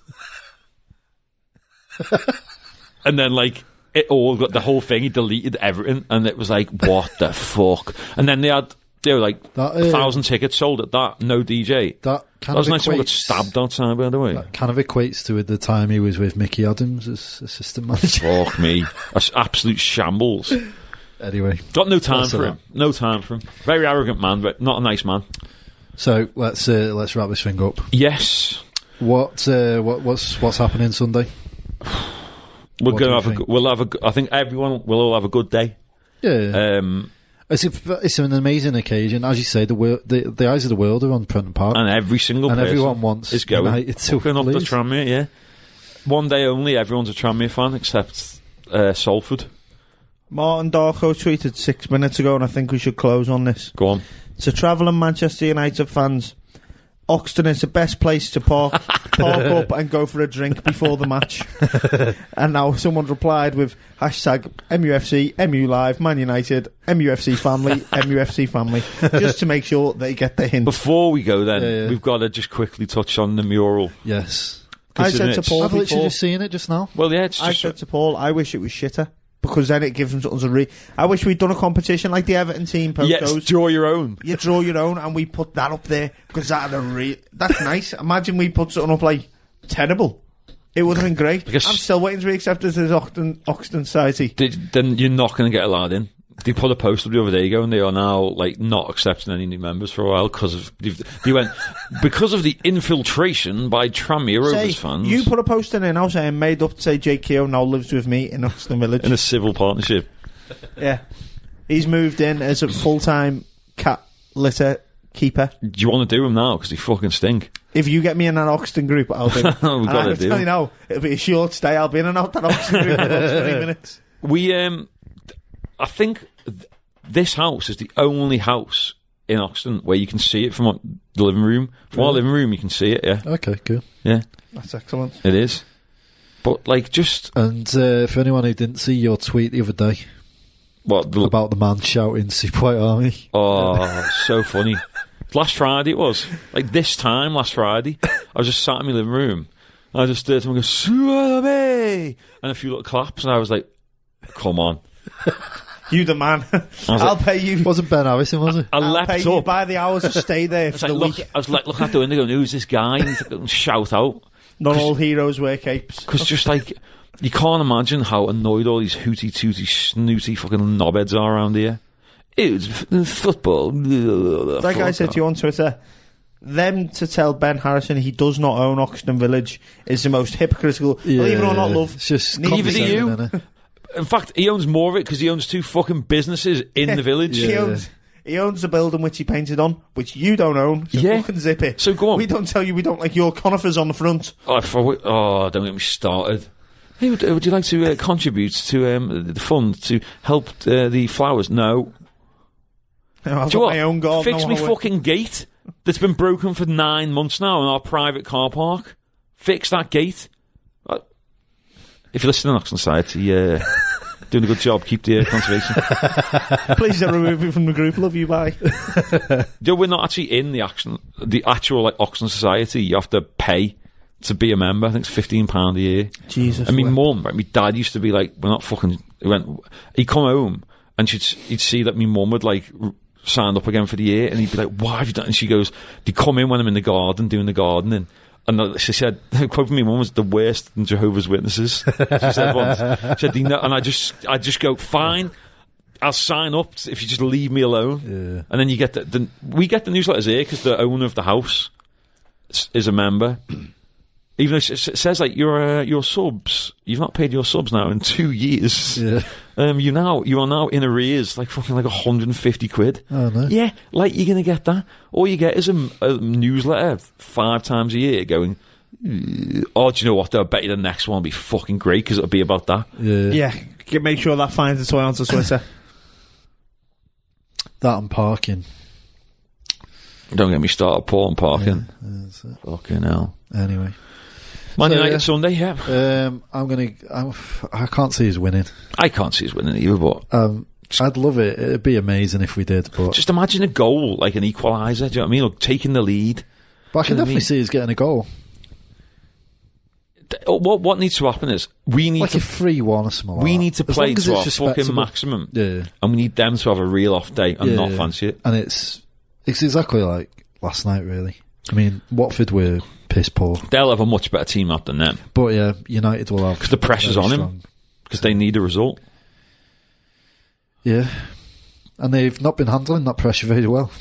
And then, like, it all got the whole thing. He deleted everything, and it was like, "What the fuck?" And then they had, like 1,000 tickets sold at that. No DJ. That was nice. Someone got stabbed outside, by the way. That kind of equates to the time he was with Mickey Adams as assistant manager. Fuck me, that's absolute shambles. Anyway, got no time for him. No time for him. Very arrogant man, but not a nice man. So let's wrap this thing up. Yes. What's happening Sunday? I think everyone will all have a good day. Yeah. It's an amazing occasion, as you say. The eyes of the world are on Prenton Park, and every single person everyone wants is going. It's so up the Tranmere. Yeah, one day only. Everyone's a Tranmere fan except Salford. Martin Darko tweeted 6 minutes ago, and I think we should close on this. Go on. To travelling Manchester United fans, Oxton is the best place to park up and go for a drink before the match. And now someone replied with hashtag MUFC, MU Live, Man United, MUFC family, MUFC family, just to make sure they get the hint. Before we go then, we've got to just quickly touch on the mural. Yes. I said to Paul I've literally just seen it just now. Well, yeah, I said to Paul, I wish it was shitter. Because then it gives them something to read. I wish we'd done a competition like the Everton team posters. Yes, draw your own. You draw your own, and we put that up there because that's nice. Imagine we put something up like terrible. It would have been great. I'm still waiting to be accepted as Oxton Society. Then you're not going to get allowed in. They put a post up the other day ago, and they are now like not accepting any new members for a while because of the infiltration by Tranmere Rovers fans. You put a post in there now saying made up to say Jake Keogh now lives with me in Oxton Village in a civil partnership. Yeah, he's moved in as a full-time cat litter keeper. Do you want to do him now because they fucking stink? If you get me in an Oxton group, I'll do it. We've got to do. You now, it'll be a short stay. I'll be in and out that Oxton group in about 20 minutes. I think this house is the only house in Oxton where you can see it from the living room. From our living room, you can see it, yeah. Okay, good. Yeah. That's excellent. It is. But, like, just... And for anyone who didn't see your tweet the other day... about the man shouting Super White Army. Oh, so funny. Last Friday it was. Like, this time, last Friday, I was just sat in my living room, and I just heard someone go, Super White Army! And a few little claps, and I was like, come on. You the man. I'll pay you. Wasn't Ben Harrison, was it? I'll pay you by the hours to stay there for the week. I was like, looking at the window going, who's this guy? And shout out. Not all heroes wear capes. Because just like, you can't imagine how annoyed all these hooty-tooty, snooty fucking knobheads are around here. It's football. Like I said to you on Twitter, them to tell Ben Harrison he does not own Oxton Village is the most hypocritical. Believe it or not, love. It's just neither do you. In fact, he owns more of it because he owns 2 fucking businesses in the village. Yeah. He owns the building which he painted on, which you don't own. So fucking zip it. So go on. We don't tell you we don't like your conifers on the front. Don't get me started. Hey, would you like to contribute to the fund to help the flowers? No. I've got my own garden. Fix me fucking gate that's been broken for 9 months now in our private car park. Fix that gate. If you're listening to Oxton Society, doing a good job, keep the conservation. Please don't remove it from the group, love you, bye. We're not actually in the actual like Oxton Society. You have to pay to be a member. I think it's £15 a year. Jesus. I mean, mum, right, my dad used to be like, we're not fucking... He'd come home and he'd see that my mum would like signed up again for the year and he'd be like, why have you done? And she goes, they come in when I'm in the garden doing the gardening. And she said, quote from me, mum was the worst than Jehovah's Witnesses. She said once. She said, and I just go, fine, I'll sign up if you just leave me alone. Yeah. And then you get we get the newsletters here because the owner of the house is a member. Even though it says like your subs, you've not paid your subs now in 2 years. Yeah. You are now in arrears, like fucking like 150 quid. Oh no. Yeah, like you're gonna get that. All you get is a newsletter 5 times a year going, oh, do you know what? I bet you the next one will be fucking great because it'll be about that. Yeah. Make sure that finds its way onto Twitter. That and parking. Don't get me started, Paul, and parking. Yeah, that's it. Fucking hell. Anyway. Man United Sunday, yeah. I can't see us winning. I can't see us winning either, but I'd love it. It'd be amazing if we did. But just imagine a goal, like an equaliser. Do you know what I mean? Like taking the lead. But I can definitely see us getting a goal. What needs to happen is we need like a 3-1 or something. We need to play to our fucking maximum. Yeah, and we need them to have a real off day and not fancy it. And it's exactly like last night, really. I mean, Watford were piss poor. They'll have a much better team out than them. But yeah, United will have, because the pressure's on him. Because they need a result. Yeah, and they've not been handling that pressure very well.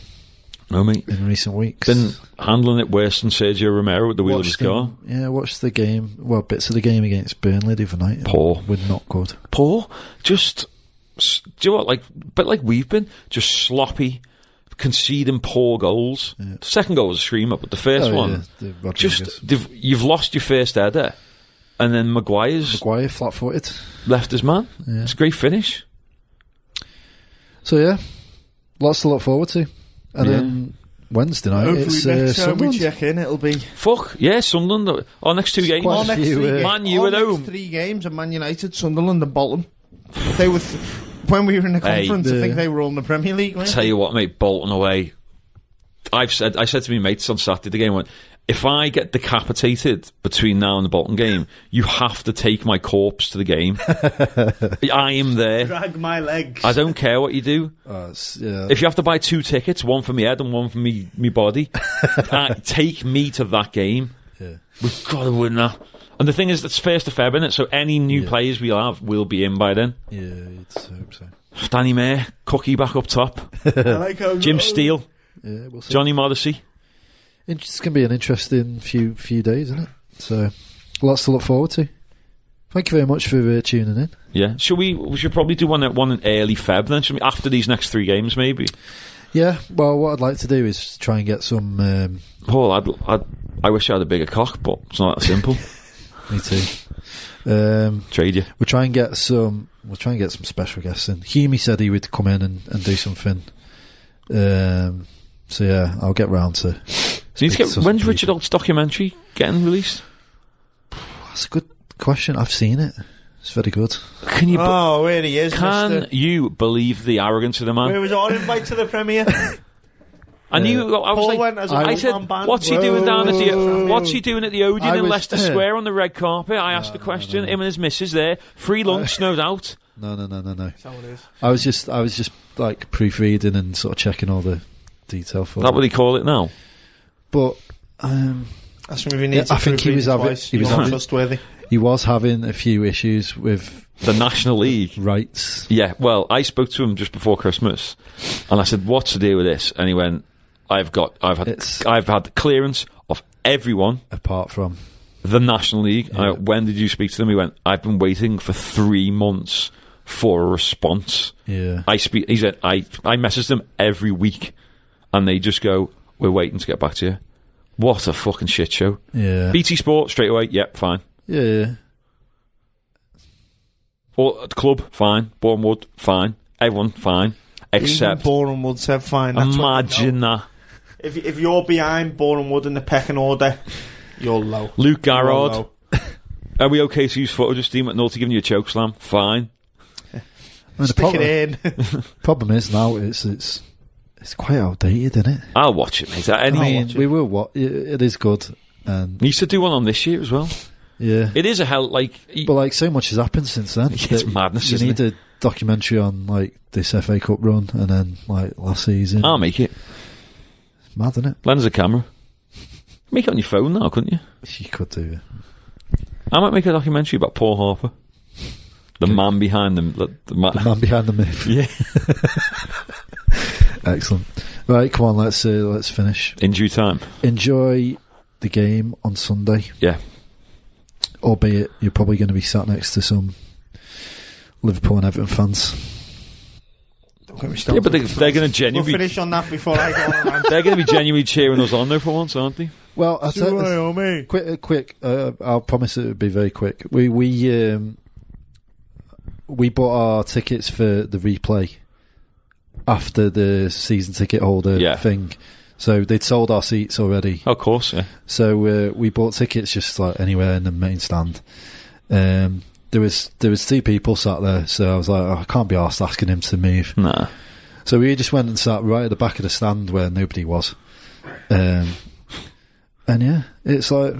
No, mate. In recent weeks, been handling it worse than Sergio Romero with the wheel of his car. Yeah, watched the game. Well, bits of the game against Burnley the other night. Poor. Were not good. Poor. Just, do you know what? Like we've been just sloppy, conceding poor goals. Yeah. The second goal was a screamer, but the first one, you've lost your first header, and then Maguire flat-footed, left his man. Yeah. It's a great finish. So yeah, lots to look forward to. And then Wednesday night. Hopefully It's next time we Sunderland. check in, it'll be... Fuck, yeah, Sunderland. Our next 2 games. quite a few, Man U at home. 3 games are Man United, Sunderland and Bolton. They were... when we were in the conference, I think they were all in the Premier League, weren't they? Tell you what, mate, Bolton away. I said to my mates on Saturday, the game went, if I get decapitated between now and the Bolton game, you have to take my corpse to the game. I am there. Drag my legs. I don't care what you do. If you have to buy 2 tickets, one for me head and one for me body, take me to that game. Yeah. We've got to win that. And the thing is, it's 1st of Feb, innit? So any new players we'll have will be in by then. Yeah, you'd hope so. Danny Mayer, Cookie back up top. I like how Jim Steele. Yeah, we'll see. Johnny Morrissey. It's going to be an interesting few days, isn't it? So, lots to look forward to. Thank you very much for tuning in. Yeah. We should probably do one in early Feb then, shouldn't we? After these next 3 games, maybe. Yeah, well, what I'd like to do is try and get some... Paul, I wish I had a bigger cock, but it's not that simple. Me too. Trade you. We'll try and get some special guests in. Hume said he would come in and do something. So yeah, I'll get round to... When's Richard Holt's documentary getting released? That's a good question. I've seen it. It's very good. Can you? Where he is. Can you believe the arrogance of the man? Where was our invite to the premiere? I knew. I was Paul like, went as a I said, band. "What's he doing down at the? What's he doing at the Odeon in was- Leicester Square on the red carpet?" I asked the question. Him and his missus there, free lunch, no doubt. No. That's how it is. I was just like proofreading and sort of checking all the detail for That it. what they call it now? But That's when we need to I think he was trustworthy. he was having a few issues with The National League. rights. Yeah. Well, I spoke to him just before Christmas, and I said, "What's the deal with this?" And he went, I've had the clearance of everyone Apart from the National League." Yeah. I went, "When did you speak to them?" He went, "I've been waiting for 3 months for a response." yeah, He said, I message them every week, and they just go, "We're waiting to get back to you." What a fucking shit show. yeah, BT Sport straight away, yep, fine. yeah. Or the club, fine. Bournemouth, fine. Everyone, fine. Except, Boreham Wood said fine. That's what imagine that. If you're behind Boreham Wood in the pecking order, you're low. Luke You're Garrard. low. Are we okay to use footage of Steve McNulty giving you a choke slam? Fine. I mean, Stick it in. problem is now it's quite outdated, isn't it? I'll watch it, mate. We will. What it is good, and Needs to do one on this year as well. yeah. It is a hell, But like so much has happened since then. It's madness, You isn't need a documentary on like this FA Cup run and then like last season. I'll make it. It's mad, isn't it? Lens a camera. Make it on your phone now, couldn't you? You could do it. I might make a documentary about Paul Harper. The man behind them. The man behind the myth. Yeah. Excellent. Right, come on, let's finish. In due time. Enjoy the game on Sunday. Yeah. Albeit you're probably going to be sat next to some Liverpool and Everton fans. Don't get me started. Yeah, but they're going to genuinely... We'll finish on that before I go on around. They're going to be genuinely cheering us on though for once, aren't they? Well, I'll tell you, me. quick. I'll promise it would be very quick. We bought our tickets for the replay after the season ticket holder thing. So they'd sold our seats already. Of course, yeah. So we bought tickets just like anywhere in the main stand. There was 2 people sat there, so I was like, I can't be arsed asking him to move. Nah. So we just went and sat right at the back of the stand where nobody was. And yeah, it's like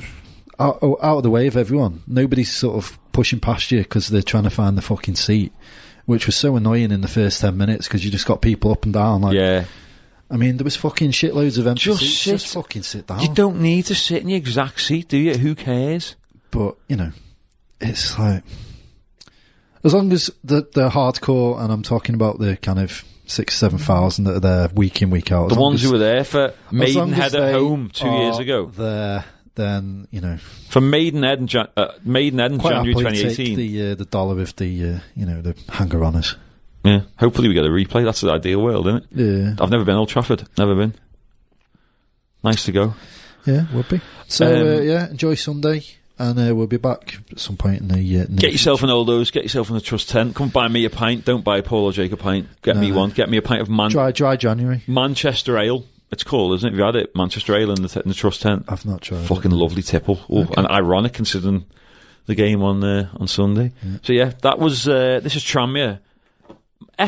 out of the way of everyone. Nobody's sort of pushing past you because they're trying to find the fucking seat, which was so annoying in the first 10 minutes because you just got people up and down. Like, yeah. I mean, there was fucking shitloads of empty Just seats. sit. Just fucking sit down. You don't need to sit in the exact seat, do you? Who cares? But, you know, it's like... As long as they're hardcore, and I'm talking about the kind of 6,000-7,000 that are there week in, week out. The ones who were there for Maidenhead at home 2 years ago. There, then, you know... For Maidenhead in January 2018. Take the dollar of the hanger-oners. Yeah, hopefully we get a replay. That's the ideal world, isn't it? Yeah. I've never been Old Trafford. Never been. Nice to go. Yeah, would be. So, enjoy Sunday. And we'll be back at some point in the year. Get yourself an Oldo's, get yourself in the Trust tent. Come buy me a pint. Don't buy Paul or Jake a pint. Get me one. Get me a pint of Dry January. Manchester Ale. It's cool, isn't it? Have you had it? Manchester Ale in the Trust tent. I've not tried. Fucking lovely tipple. And ironic considering the game on Sunday. Yeah. So yeah, that was this is Tranmere.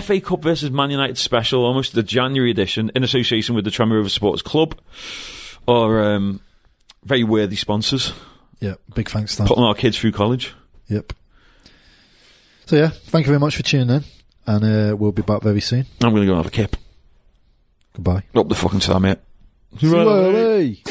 FA Cup versus Man United special, almost the January edition, in association with the Tranmere Rovers Supporters Club, or very worthy sponsors. Yeah, big thanks to them. Putting our kids through college. Yep. So yeah, thank you very much for tuning in, and we'll be back very soon. I'm going to go and have a kip. Goodbye. Up the fucking time, mate. Slowly.